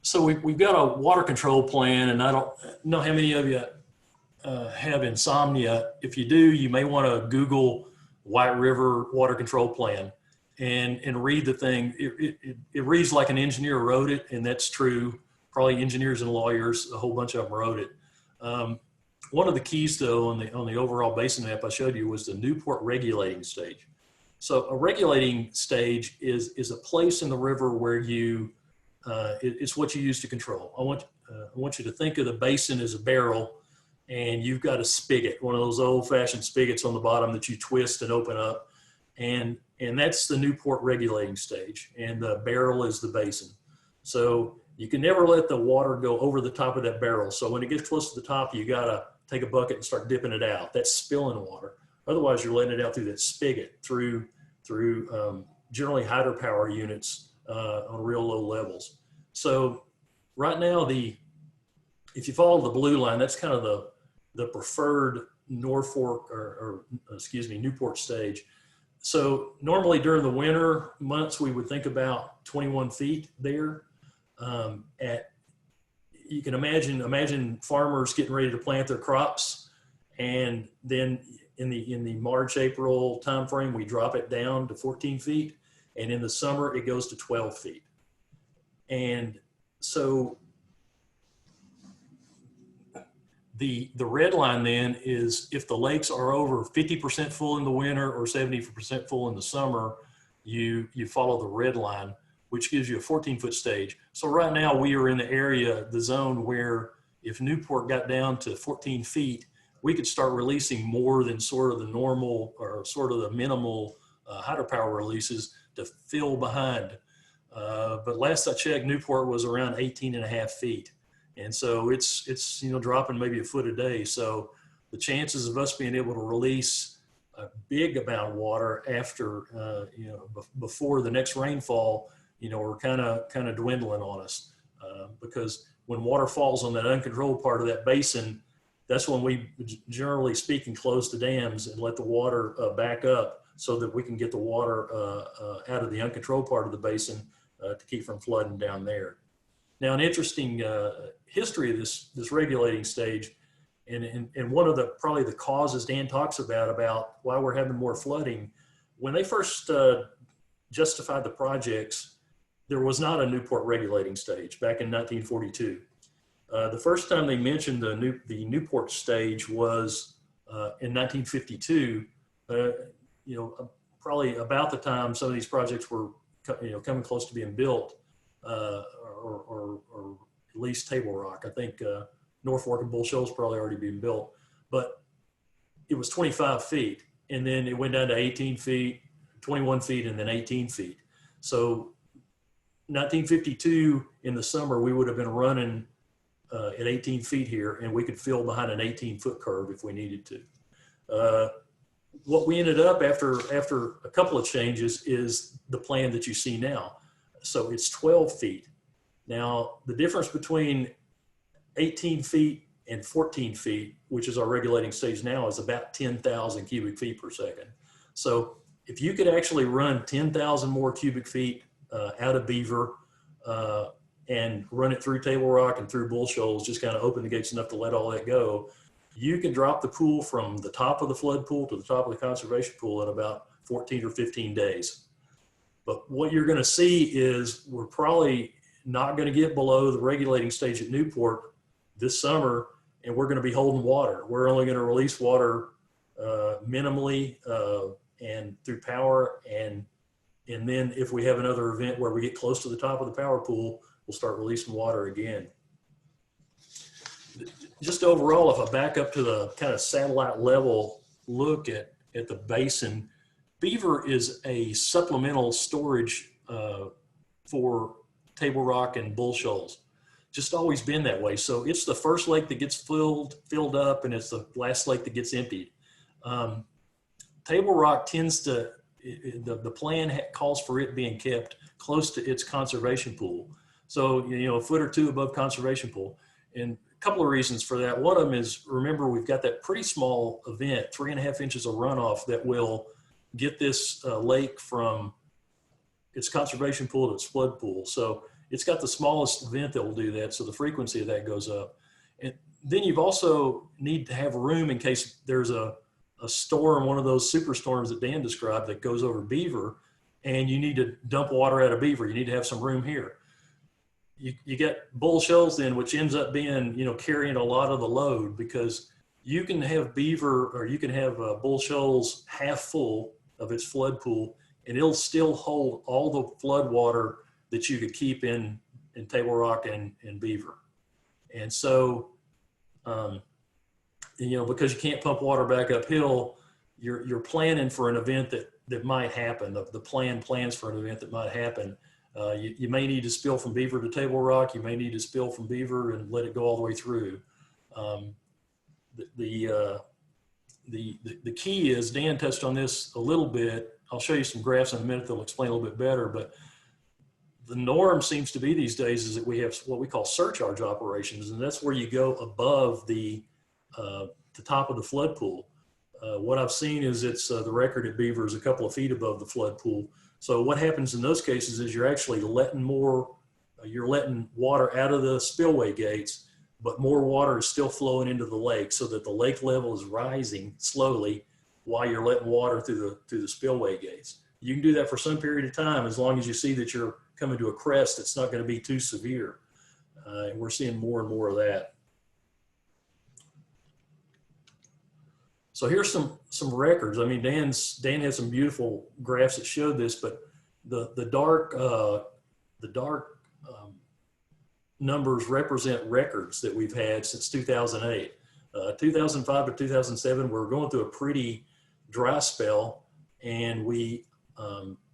So we've got a water control plan, and I don't know how many of you have insomnia. If you do, you may want to Google White River water control plan and read the thing. It reads like an engineer wrote it, and that's true. Probably engineers and lawyers, a whole bunch of them wrote it. One of the keys, though, on the overall basin map I showed you was the Newport regulating stage. So a regulating stage is a place in the river where it's what you use to control. I want you to think of the basin as a barrel, and you've got a spigot, one of those old-fashioned spigots on the bottom that you twist and open up, and that's the Newport regulating stage, and the barrel is the basin. So you can never let the water go over the top of that barrel. So when it gets close to the top, you got to take a bucket and start dipping it out. That's spilling water. Otherwise, you're letting it out through that spigot, through generally hydropower units on real low levels. So right now, if you follow the blue line, that's kind of the preferred Norfolk Newport stage. So normally during the winter months, we would think about 21 feet there. You can imagine farmers getting ready to plant their crops, and then in the March, April timeframe, we drop it down to 14 feet, and in the summer it goes to 12 feet. And so the red line then is if the lakes are over 50% full in the winter or 70% full in the summer, you follow the red line, which gives you a 14-foot stage. So right now we are in the area, the zone where if Newport got down to 14 feet, we could start releasing more than sort of the normal or sort of the minimal hydropower releases to fill behind. But last I checked, Newport was around 18.5 feet. And so it's dropping maybe a foot a day. So the chances of us being able to release a big amount of water after, before the next rainfall, are kind of dwindling on us. Because when water falls on that uncontrolled part of that basin, that's when we, generally speaking, close the dams and let the water back up so that we can get the water out of the uncontrolled part of the basin to keep from flooding down there. Now, an interesting history of this regulating stage, and one of probably the causes Dan talks about why we're having more flooding. When they first justified the projects, there was not a Newport regulating stage back in 1942. The first time they mentioned the Newport stage was in 1952. Probably about the time some of these projects were coming close to being built, or at least Table Rock. I think North Fork and Bull Shoals probably already being built, but it was 25 feet, and then it went down to 18 feet, 21 feet, and then 18 feet. So 1952 in the summer, we would have been running at 18 feet here, and we could fill behind an 18-foot curve if we needed to. What we ended up after a couple of changes is the plan that you see now. So it's 12 feet. Now, the difference between 18 feet and 14 feet, which is our regulating stage now, is about 10,000 cubic feet per second. So if you could actually run 10,000 more cubic feet out of Beaver and run it through Table Rock and through Bull Shoals, just kind of open the gates enough to let all that go, you can drop the pool from the top of the flood pool to the top of the conservation pool in about 14 or 15 days. But what you're going to see is we're probably not going to get below the regulating stage at Newport this summer, and we're going to be holding water. We're only going to release water minimally and through power, and then if we have another event where we get close to the top of the power pool, we'll start releasing water again. Just overall, if I back up to the kind of satellite level look at the basin, Beaver is a supplemental storage for Table Rock and Bull Shoals. Just always been that way. So it's the first lake that gets filled up, and it's the last lake that gets emptied. Table Rock tends to, the plan calls for it being kept close to its conservation pool. So, a foot or two above conservation pool. And a couple of reasons for that. One of them is, remember, we've got that pretty small event, 3.5 inches of runoff, that will get this lake from its conservation pool to its flood pool. So it's got the smallest event that will do that. So the frequency of that goes up. And then you've also need to have room in case there's a storm, one of those superstorms that Dan described that goes over Beaver, and you need to dump water out of Beaver. You need to have some room here. You get Bull Shoals then, which ends up being, carrying a lot of the load, because you can have Beaver, or you can have Bull Shoals half full of its flood pool, and it'll still hold all the flood water that you could keep in Table Rock and Beaver. And so, because you can't pump water back uphill, you're planning for an event that might happen. The plan plans for an event that might happen. You may need to spill from Beaver to Table Rock. You may need to spill from Beaver and let it go all the way through. The key is, Dan touched on this a little bit. I'll show you some graphs in a minute that'll explain a little bit better, but the norm seems to be these days is that we have what we call surcharge operations, and that's where you go above the top of the flood pool. What I've seen is it's the record at Beaver is a couple of feet above the flood pool. So what happens in those cases is you're actually letting you're letting water out of the spillway gates, but more water is still flowing into the lake, so that the lake level is rising slowly while you're letting water through the spillway gates. You can do that for some period of time, as long as you see that you're coming to a crest that's not going to be too severe. And we're seeing more and more of that. So here's some records. I mean, Dan has some beautiful graphs that showed this, but the dark numbers represent records that we've had since 2008. 2005 to 2007, we're going through a pretty dry spell, and we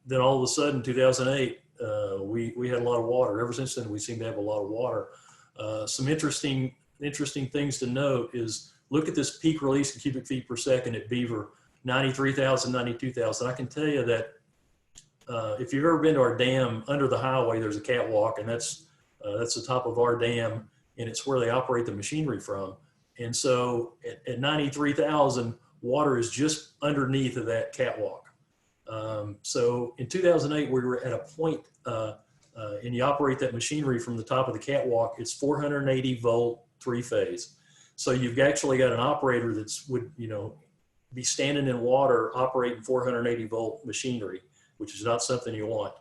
then all of a sudden 2008 we had a lot of water. Ever since then, we seem to have a lot of water. Some interesting things to note is look at this peak release in cubic feet per second at Beaver, 93,000, 92,000. I can tell you that if you've ever been to our dam under the highway, there's a catwalk, and that's the top of our dam, and it's where they operate the machinery from. And so at 93,000, water is just underneath of that catwalk. So in 2008, we were at a point, and you operate that machinery from the top of the catwalk, it's 480 volt, 3-phase. So you've actually got an operator would be standing in water operating 480 volt machinery, which is not something you want.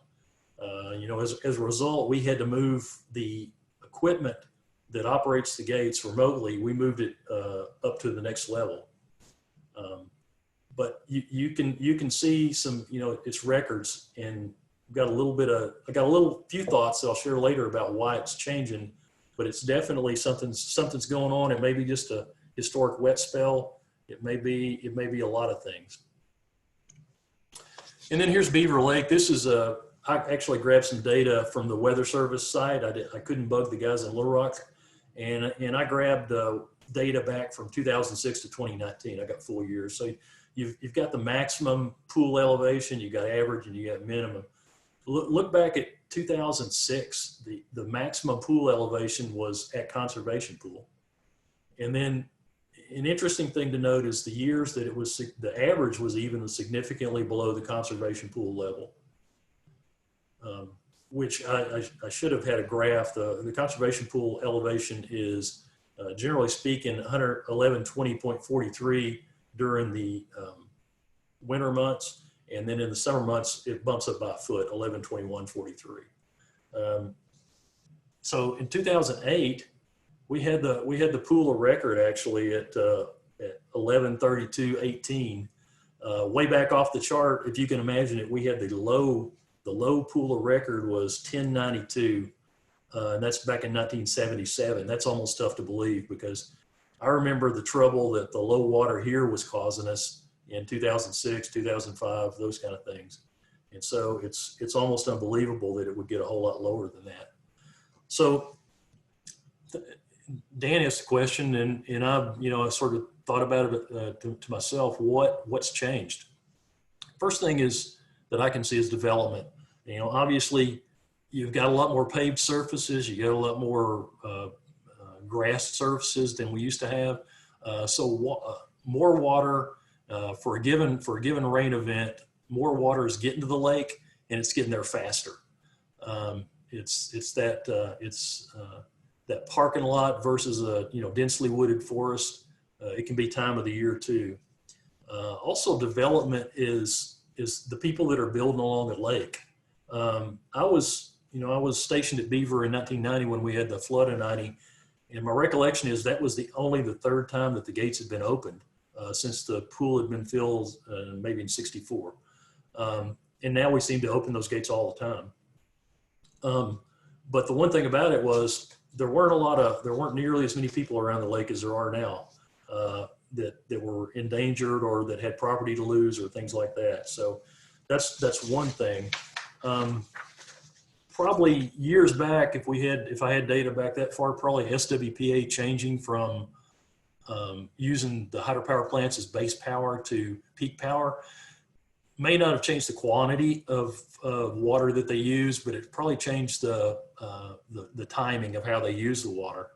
As a result, we had to move the equipment that operates the gates remotely. We moved it up to the next level. But you can see some, its records, and I got a few thoughts that I'll share later about why it's changing, but it's definitely something's going on. It may be just a historic wet spell. It may be a lot of things. And then here's Beaver Lake. This is I actually grabbed some data from the Weather Service site. I couldn't bug the guys in Little Rock, and I grabbed data back from 2006 to 2019. I got full years. So you've got the maximum pool elevation, you got average, and you got minimum. Look back at 2006. The maximum pool elevation was at conservation pool, and then an interesting thing to note is the years that the average was even significantly below the conservation pool level, which I should have had a graph. The conservation pool elevation is generally speaking 11120.43 during the winter months, and then in the summer months it bumps up by a foot, 1121.43. So in 2008. We had the pool of record actually at 1132.18. Way back off the chart, if you can imagine it, we had the low pool of record was 1092, and that's back in 1977. That's almost tough to believe, because I remember the trouble that the low water here was causing us in 2006, 2005, those kind of things. And so it's almost unbelievable that it would get a whole lot lower than that. So Dan asked the question, and I sort of thought about it to myself. What's changed? First thing is that I can see is development. Obviously, you've got a lot more paved surfaces. You got a lot more grass surfaces than we used to have. So more water for a given rain event. More water is getting to the lake, and it's getting there faster. It's that parking lot versus a densely wooded forest. It can be time of the year too. Also, development is the people that are building along the lake. I was stationed at Beaver in 1990 when we had the flood in 90, and my recollection is that was only the third time that the gates had been opened since the pool had been filled, maybe in '64. And now we seem to open those gates all the time. But the one thing about it was there weren't nearly as many people around the lake as there are now that were endangered or that had property to lose or things like that. So that's one thing. Probably years back, if I had data back that far, probably SWPA changing from using the hydropower plants as base power to peak power may not have changed the quantity of water that they use, but it probably changed the timing of how they use the water.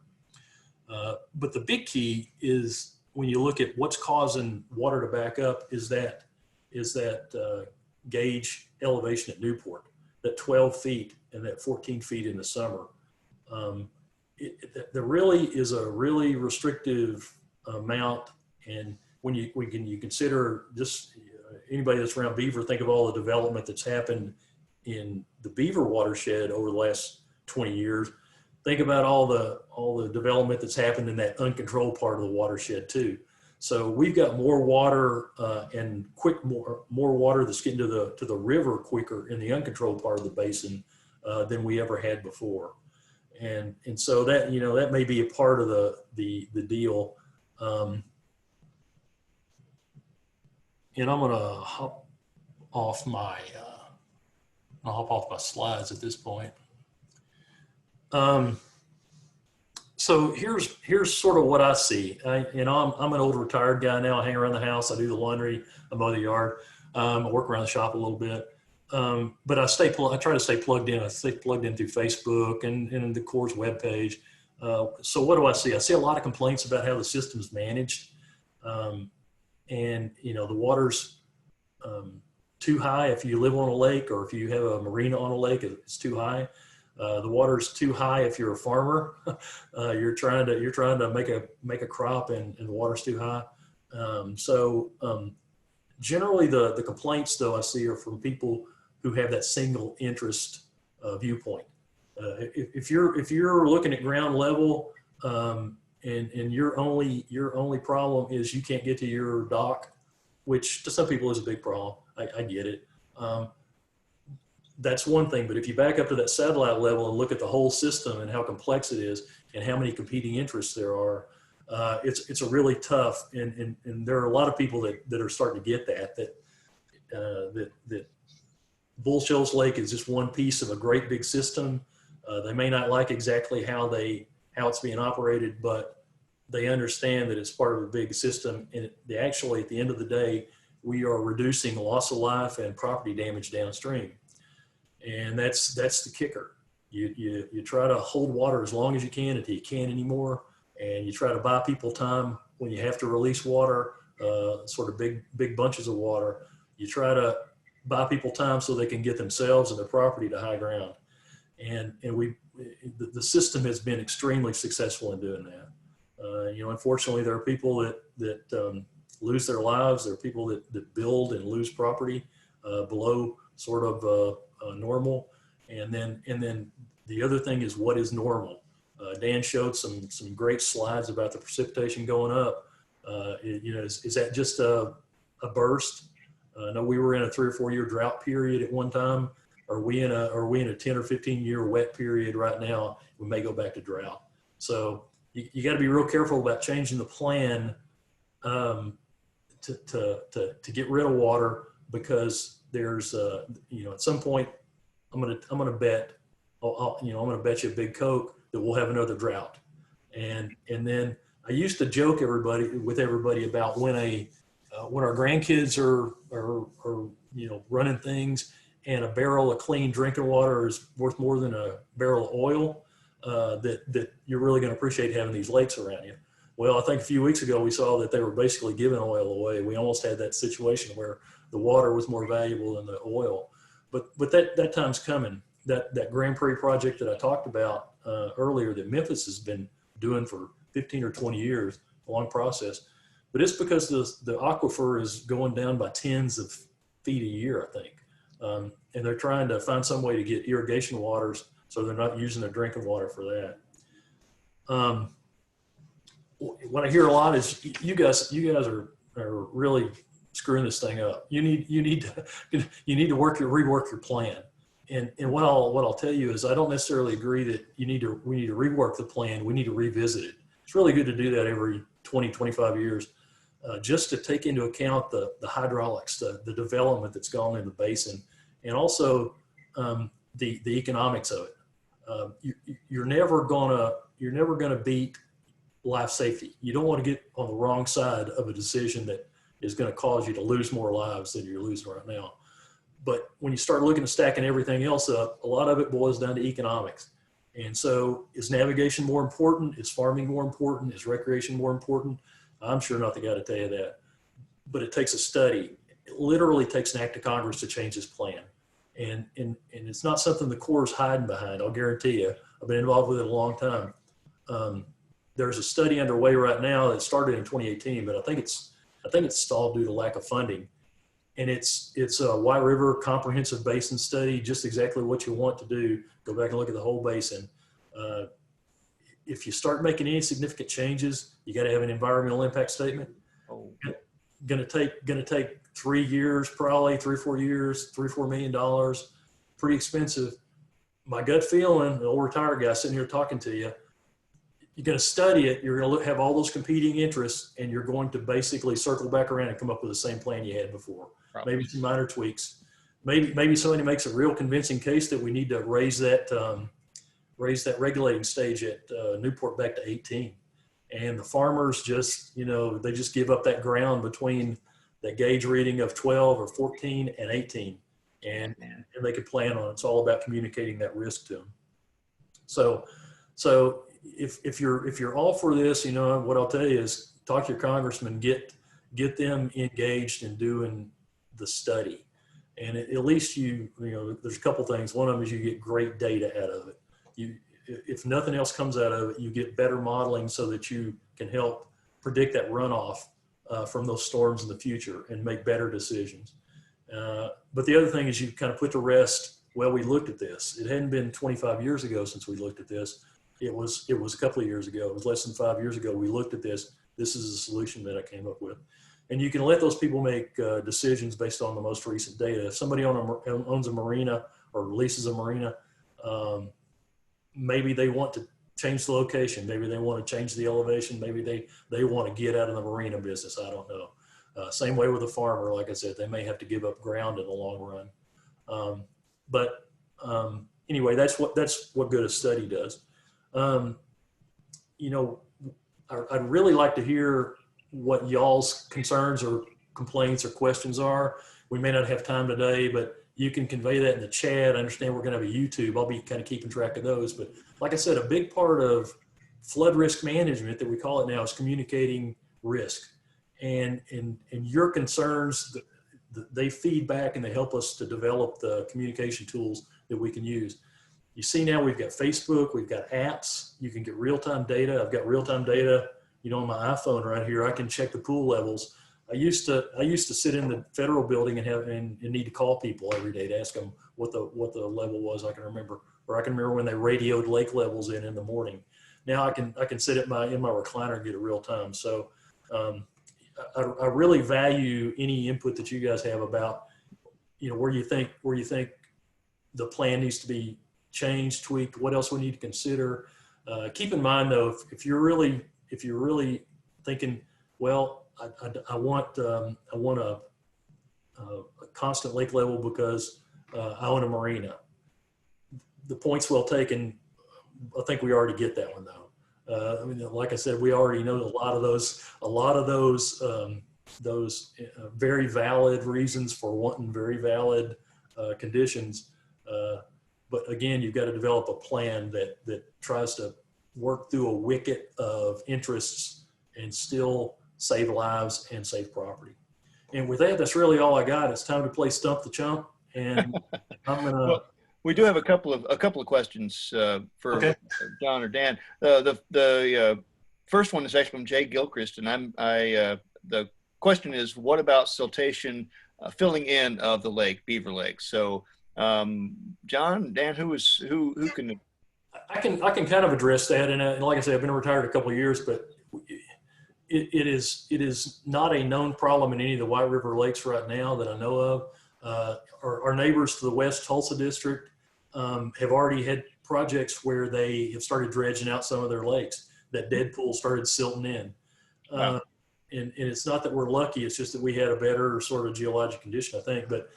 But the big key is when you look at what's causing water to back up is that gauge elevation at Newport, that 12 feet and that 14 feet in the summer. There really is a really restrictive amount, and when you consider just anybody that's around Beaver, think of all the development that's happened in the Beaver watershed over the last 20 years. Think about all the development that's happened in that uncontrolled part of the watershed too. So we've got more water and more water that's getting to the river quicker in the uncontrolled part of the basin than we ever had before. And so that that may be a part of the deal. And I'm gonna hop off my slides at this point. So here's sort of what I see. I'm an old retired guy now. I hang around the house. I do the laundry. I mow the yard. I work around the shop a little bit. But I try to stay plugged in. I stay plugged in through Facebook and the Corps webpage. So what do I see? I see a lot of complaints about how the system's managed. And the water's too high if you live on a lake, or if you have a marina on a lake, it's too high. The water's too high if you're a farmer. You're trying to make a crop and the water's too high. Generally the complaints though I see are from people who have that single interest viewpoint. If you're looking at ground level and your only problem is you can't get to your dock, which to some people is a big problem. I get it. That's one thing, but if you back up to that satellite level and look at the whole system and how complex it is and how many competing interests there are, it's a really tough, and there are a lot of people that are starting to get that Bull Shoals Lake is just one piece of a great big system. They may not like exactly how it's being operated, but they understand that it's part of a big system. And they actually, at the end of the day, we are reducing loss of life and property damage downstream. And that's the kicker. You try to hold water as long as you can until you can't anymore. And you try to buy people time when you have to release water, sort of big bunches of water. You try to buy people time so they can get themselves and their property to high ground. And the system has been extremely successful in doing that. Unfortunately, there are people that lose their lives. There are people that build and lose property below sort of normal. And then the other thing is, what is normal? Dan showed some great slides about the precipitation going up. Is that just a burst? No, we were in a 3 or 4 year drought period at one time. Are we in a 10 or 15 year wet period right now? We may go back to drought. So you got to be real careful about changing the plan to get rid of water, because there's at some point I'm gonna bet I'm gonna bet you a big Coke that we'll have another drought. And then I used to joke with everybody about when our grandkids are running things and a barrel of clean drinking water is worth more than a barrel of oil, that you're really going to appreciate having these lakes around you. Well, I think a few weeks ago we saw that they were basically giving oil away. We almost had that situation where the water was more valuable than the oil. But that time's coming. That Grand Prix project that I talked about earlier that Memphis has been doing for 15 or 20 years, a long process. But it's because the aquifer is going down by tens of feet a year, I think. And they're trying to find some way to get irrigation waters so they're not using their drinking water for that. What I hear a lot is you guys are really screwing this thing up. You need to rework your plan. And what I'll tell you is I don't necessarily agree that we need to rework the plan. We need to revisit it. It's really good to do that every 20, 25 years, just to take into account the hydraulics, the development that's gone in the basin, and also the economics of it. You're never gonna beat life safety. You don't want to get on the wrong side of a decision that is going to cause you to lose more lives than you're losing right now. But when you start looking at stacking everything else up, a lot of it boils down to economics. And so, is navigation more important? Is farming more important? Is recreation more important? I'm sure not the guy to tell you that. But it takes a study. It literally takes an act of Congress to change this plan. And it's not something the Corps is hiding behind, I'll guarantee you. I've been involved with it a long time. There's a study underway right now that started in 2018, but I think it's stalled due to lack of funding. And it's a White River comprehensive basin study, just exactly what you want to do. Go back and look at the whole basin. If you start making any significant changes, you got to have an environmental impact statement. Going to take 3 years, probably 3 or 4 years, $3 or $4 million, pretty expensive. My gut feeling, the old retired guy sitting here talking to you, you're going to study it. You're going to have all those competing interests, and you're going to basically circle back around and come up with the same plan you had before. Probably. Maybe some minor tweaks. Maybe somebody makes a real convincing case that we need to raise that raised that regulating stage at Newport back to 18. And the farmers just, they just give up that ground between the gauge reading of 12 or 14 and 18. And they could plan on it. It's all about communicating that risk to them. So if you're all for this, what I'll tell you is talk to your congressman, get them engaged in doing the study. And at least there's a couple things. One of them is you get great data out of it. If nothing else comes out of it, you get better modeling so that you can help predict that runoff from those storms in the future and make better decisions. But the other thing is you kind of put to rest, well, we looked at this. It hadn't been 25 years ago since we looked at this. It was a couple of years ago. It was less than 5 years ago we looked at this. This is the solution that I came up with. And you can let those people make decisions based on the most recent data. If somebody owns a marina or leases a marina, maybe they want to change the location. Maybe they want to change the elevation. Maybe they want to get out of the marina business. I don't know. Same way with a farmer. Like I said, they may have to give up ground in the long run. But anyway, that's what good a study does. I'd really like to hear what y'all's concerns or complaints or questions are. We may not have time today, but you can convey that in the chat. I understand we're going to have a YouTube. I'll be kind of keeping track of those. But like I said, a big part of flood risk management that we call it now is communicating risk. And your concerns, they feed back and they help us to develop the communication tools that we can use. You see now we've got Facebook, we've got apps. You can get real-time data. I've got real-time data, on my iPhone right here. I can check the pool levels. I used to sit in the federal building and need to call people every day to ask them what the level was. I can remember when they radioed lake levels in the morning. Now I can sit in my recliner and get it real time. So I really value any input that you guys have about where you think the plan needs to be changed, tweaked, what else we need to consider. Keep in mind though, if you're really thinking, well, I want a constant lake level because I own a marina. The point's well taken. I think we already get that one though. Like I said, we already know a lot of those very valid reasons for wanting very valid conditions. But again, you've got to develop a plan that tries to work through a wicket of interests and still save lives and save property. And with that, that's really all I got. It's time to play Stump the Chump. And I'm gonna. Well, we do have a couple of questions for okay. John or Dan. The first one is actually from Jay Gilchrist, and the question is, what about siltation filling in of the lake, Beaver Lake? So, John, Dan, who can? I can kind of address that, and like I said, I've been retired a couple of years, but it is not a known problem in any of the White River lakes right now that I know of. Our neighbors to the west, Tulsa District, have already had projects where they have started dredging out some of their lakes. That dead pool started silting in. Wow. And it's not that we're lucky, it's just that we had a better sort of geologic condition, I think. But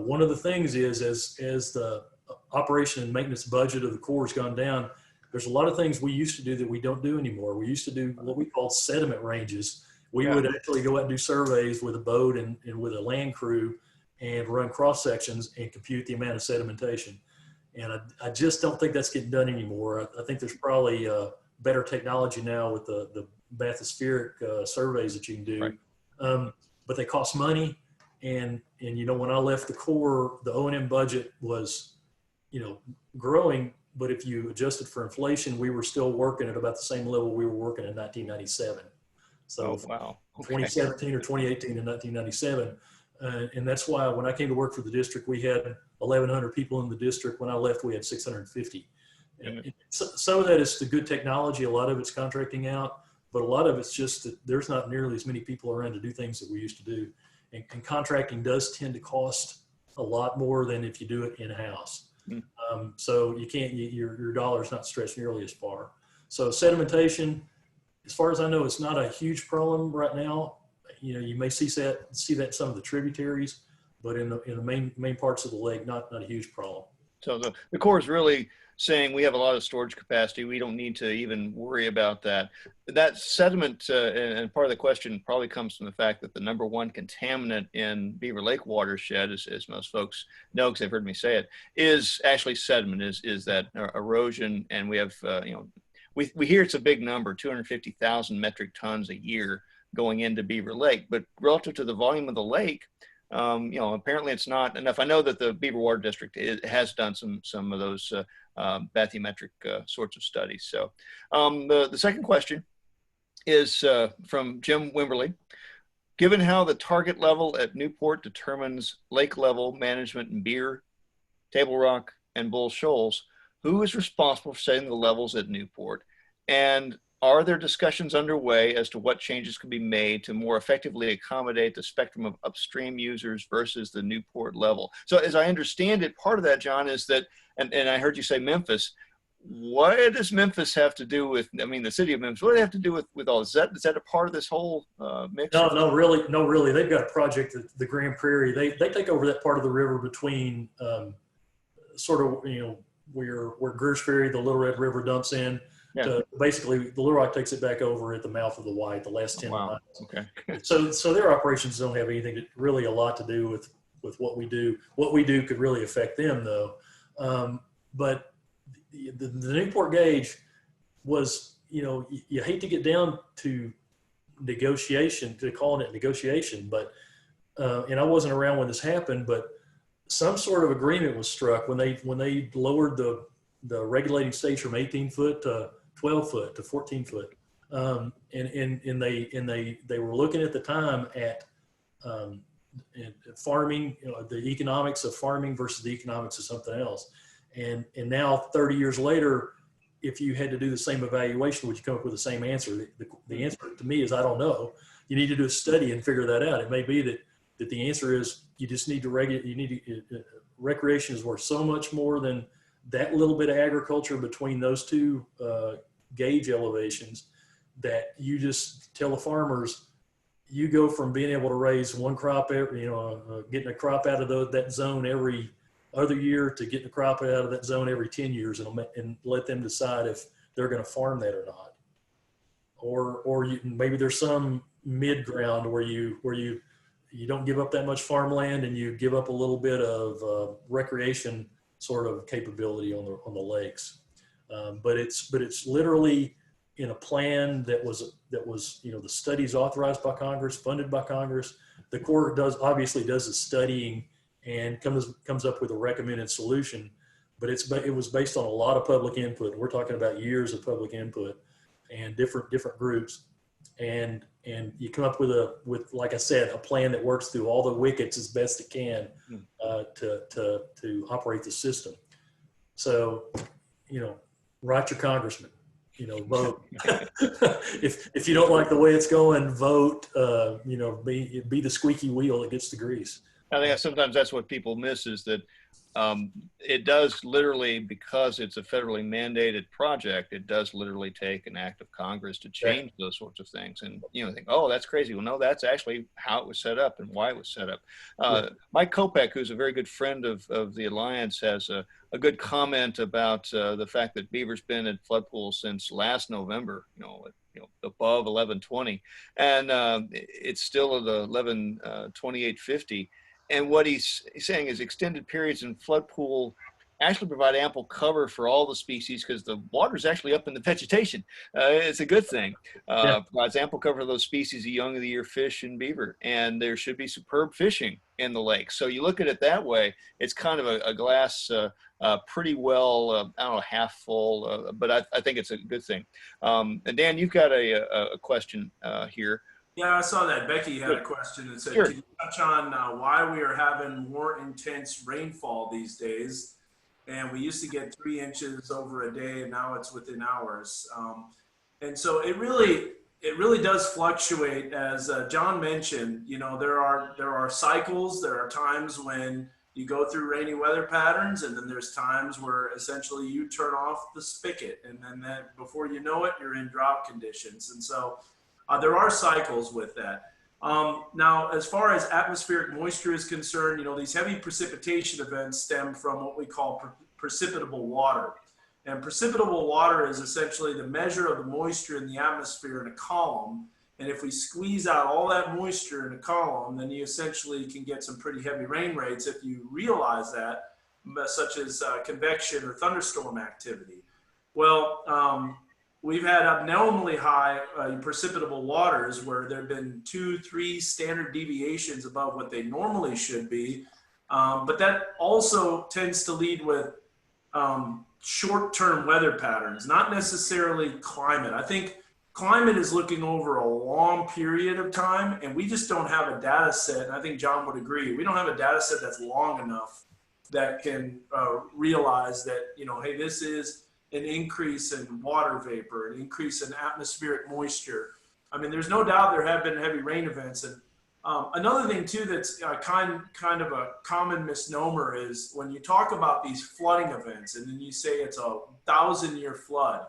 one of the things is, as the operation and maintenance budget of the Corps has gone down, there's a lot of things we used to do that we don't do anymore. We used to do what we call sediment ranges. We would actually go out and do surveys with a boat and with a land crew and run cross sections and compute the amount of sedimentation. And I just don't think that's getting done anymore. I think there's probably better technology now with the bathyspheric surveys that you can do, right. But they cost money. And when I left the Corps, the O&M budget was, growing, but if you adjusted for inflation, we were still working at about the same level we were working in 1997. So wow. Okay. 2017 or 2018 and 1997. And that's why when I came to work for the district, we had 1,100 people in the district. When I left, we had 650. And some of that is the good technology. A lot of it's contracting out, but a lot of it's just that there's not nearly as many people around to do things that we used to do. And contracting does tend to cost a lot more than if you do it in-house. So you can't, your dollar's not stretched nearly as far. So sedimentation, as far as I know, it's not a huge problem right now. You may see that in some of the tributaries, but in the main parts of the lake, not a huge problem. So the Corps is really saying we have a lot of storage capacity. We don't need to even worry about that. That sediment, and part of the question probably comes from the fact that the number one contaminant in Beaver Lake Watershed, as most folks know, because they've heard me say it, is actually sediment, is that erosion. And we have, we hear it's a big number, 250,000 metric tons a year going into Beaver Lake, but relative to the volume of the lake, apparently it's not enough. I know that the Beaver Water District has done some of those bathymetric sorts of studies. So the second question is from Jim Wimberly. Given how the target level at Newport determines lake level management in Beaver, Table Rock, and Bull Shoals, who is responsible for setting the levels at Newport? And are there discussions underway as to what changes can be made to more effectively accommodate the spectrum of upstream users versus the Newport level? So as I understand it, part of that, John, is that, and I heard you say Memphis, what does Memphis have to do with, I mean, the city of Memphis, what do they have to do with all this? Is that a part of this whole mix? No, really. They've got a project at the Grand Prairie. They take over that part of the river between sort of, where Greers Ferry, the Little Red River dumps in. Yeah. To basically, the Little Rock takes it back over at the mouth of the White, the last 10 miles. Okay. So their operations don't have anything really a lot to do with what we do. What we do could really affect them, though. But the Newport gauge was, you hate to get down to negotiation, to calling it negotiation, but and I wasn't around when this happened, but some sort of agreement was struck when they lowered the regulating stage from 18 foot to 12 foot to 14 foot. And they were looking at the time at farming, the economics of farming versus the economics of something else. And now 30 years later, if you had to do the same evaluation, would you come up with the same answer? The answer to me is, I don't know. You need to do a study and figure that out. It may be that the answer is you just need to recreation is worth so much more than that little bit of agriculture between those two gauge elevations, that you just tell the farmers, you go from being able to raise one crop every, getting a crop out of that zone every other year to getting a crop out of that zone every 10 years, and let them decide if they're going to farm that or not. Or maybe there's some mid ground where you don't give up that much farmland and you give up a little bit of recreation sort of capability on the lakes, but it's literally in a plan that was the studies authorized by Congress, funded by Congress. The Corps obviously does the studying and comes up with a recommended solution, but it was based on a lot of public input. We're talking about years of public input and different groups, and you come up with like I said, a plan that works through all the wickets as best it can to operate the system. So, write your congressman, vote. if you don't like the way it's going, vote. Be the squeaky wheel that gets the grease. I think sometimes that's what people miss, is that it does literally, because it's a federally mandated project, it does literally take an act of Congress to change those sorts of things. And, think, oh, that's crazy. Well, no, that's actually how it was set up and why it was set up. Mike Kopech, who's a very good friend of the Alliance, has a good comment about the fact that Beaver's been at flood pools since last November, above 1120. And it's still at 1128.50. And what he's saying is extended periods in flood pool actually provide ample cover for all the species, because the water is actually up in the vegetation. It's a good thing. Provides ample cover for those species of young of the year fish and beaver. And there should be superb fishing in the lake. So you look at it that way, it's kind of a glass pretty well, half full, but I think it's a good thing. And Dan, you've got a question here. Yeah, I saw that. Becky had a question that said, Sure. Can you touch on why we are having more intense rainfall these days? And we used to get 3 inches over a day, and now it's within hours. And so it really does fluctuate. As John mentioned, there are cycles. There are times when you go through rainy weather patterns, and then there's times where essentially you turn off the spigot, and then before you know it, you're in drought conditions. And so there are cycles with that. Now, as far as atmospheric moisture is concerned, these heavy precipitation events stem from what we call precipitable water. And precipitable water is essentially the measure of the moisture in the atmosphere in a column. And if we squeeze out all that moisture in a column, then you essentially can get some pretty heavy rain rates if you realize that, such as convection or thunderstorm activity. Well, we've had abnormally high precipitable waters where there have been 2-3 standard deviations above what they normally should be. But that also tends to lead with short-term weather patterns, not necessarily climate. I think climate is looking over a long period of time, and we just don't have a data set. And I think John would agree. We don't have a data set that's long enough that can realize that, you know, hey, this is an increase in water vapor, an increase in atmospheric moisture. I mean, there's no doubt there have been heavy rain events. And another thing too that's kind of a common misnomer is when you talk about these flooding events and then you say it's a 1,000-year flood,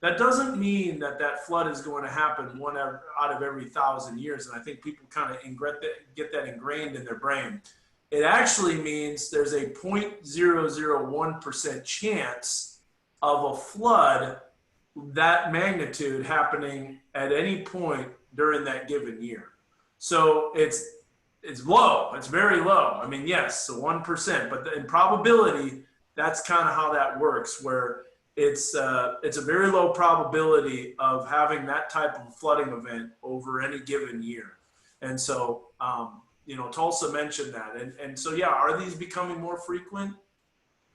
that doesn't mean that that flood is going to happen one out of every 1,000 years. And I think people kind of get that ingrained in their brain. It actually means there's a 0.001% chance of a flood that magnitude happening at any point during that given year. So it's low, it's very low. I mean, yes, so 1%, but in probability, that's kind of how that works, where it's a very low probability of having that type of flooding event over any given year. And so, you know, Tulsa mentioned that. And so, yeah, are these becoming more frequent?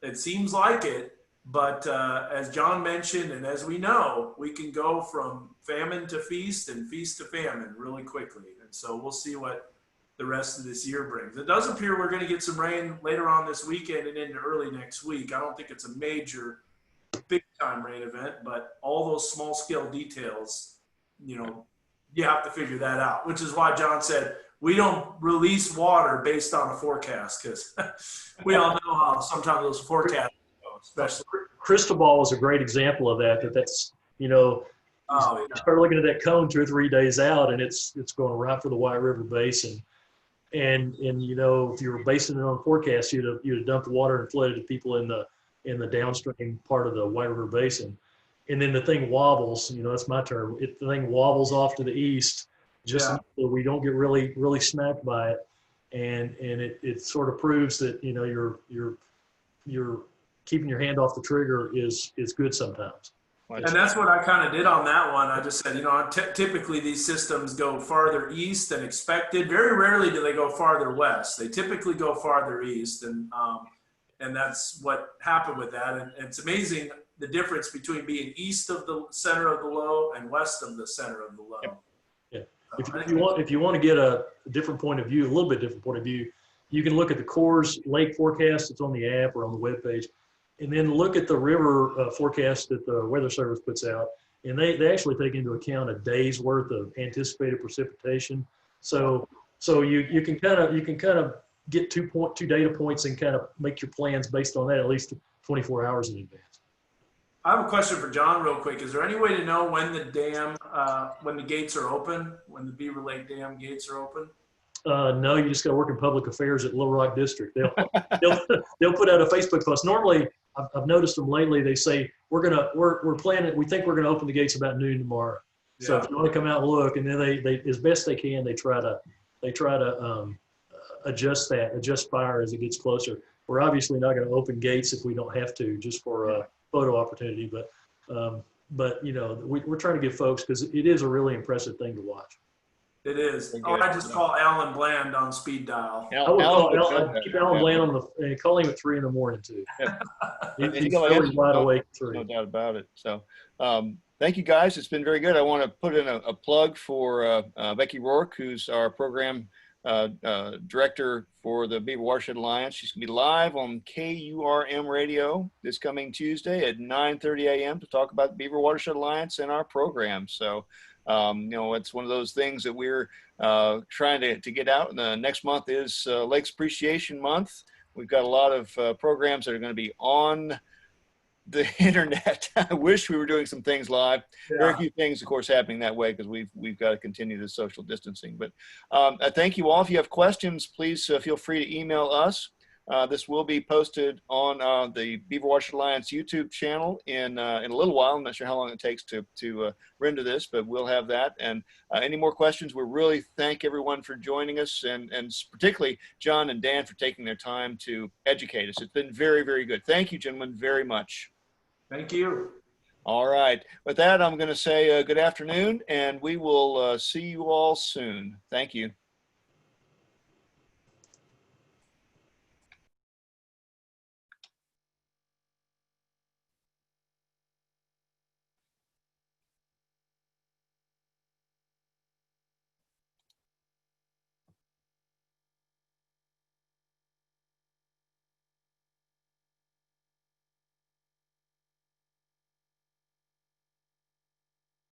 It seems like it. But as John mentioned, and as we know, we can go from famine to feast and feast to famine really quickly. And so we'll see what the rest of this year brings. It does appear we're going to get some rain later on this weekend and into early next week. I don't think it's a major big time rain event, but all those small scale details, you know, you have to figure that out, which is why John said, we don't release water based on a forecast, because we all know how sometimes those forecasts go, especially. Crystal ball is a great example of that. That's, you know, you start looking at that cone 2 or 3 days out, and it's going right for the White River Basin. And you know, if you were basing it on forecast, you'd have dumped the water and flooded to people in the downstream part of the White River Basin. And then the thing wobbles, you know, that's my term. The thing wobbles off to the east, just so we don't get really smacked by it. And it sort of proves that, you know, you're keeping your hand off the trigger is good sometimes. And that's what I kind of did on that one. I just said, you know, typically these systems go farther east than expected. Very rarely do they go farther west. They typically go farther east, and that's what happened with that. And it's amazing the difference between being east of the center of the low and west of the center of the low. Yeah. If you want to get a different point of view, a little bit different point of view, you can look at the Coors Lake forecast. It's on the app or on the webpage. And then look at the river forecast that the Weather Service puts out, and they actually take into account a day's worth of anticipated precipitation. So you can kind of get two data points and kind of make your plans based on that at least 24 hours in advance. I have a question for John real quick. Is there any way to know when the dam, when the gates are open, when the Beaver Lake Dam gates are open? No, you just got to work in public affairs at Little Rock District. They'll put out a Facebook post. Normally, I've noticed them lately. They say we're planning. We think we're going to open the gates about noon tomorrow. Yeah. So if you want to come out and look, and then they as best they can, they try to adjust fire as it gets closer. We're obviously not going to open gates if we don't have to, just for a photo opportunity. But you know, we're trying to give folks, because it is a really impressive thing to watch. It is. Oh, I just call Alan Bland on speed dial. I'd keep Alan Bland on and call him at 3 a.m. too. Yeah. He's always wide awake at 3. No doubt about it. So, thank you guys. It's been very good. I want to put in a plug for Becky Rourke, who's our program director for the Beaver Watershed Alliance. She's going to be live on KURM radio this coming Tuesday at 9:30 a.m. to talk about the Beaver Watershed Alliance and our program. So, you know, it's one of those things that we're trying to get out. And the next month is Lakes Appreciation Month. We've got a lot of programs that are going to be on the internet. I wish we were doing some things live. Yeah. Very few things, of course, happening that way, because we've got to continue the social distancing. But I thank you all. If you have questions, please feel free to email us. This will be posted on the Beaver Watershed Alliance YouTube channel in a little while. I'm not sure how long it takes to render this, but we'll have that. And any more questions, we really thank everyone for joining us, and particularly John and Dan for taking their time to educate us. It's been very, very good. Thank you, gentlemen, very much. Thank you. All right. With that, I'm going to say good afternoon, and we will see you all soon. Thank you.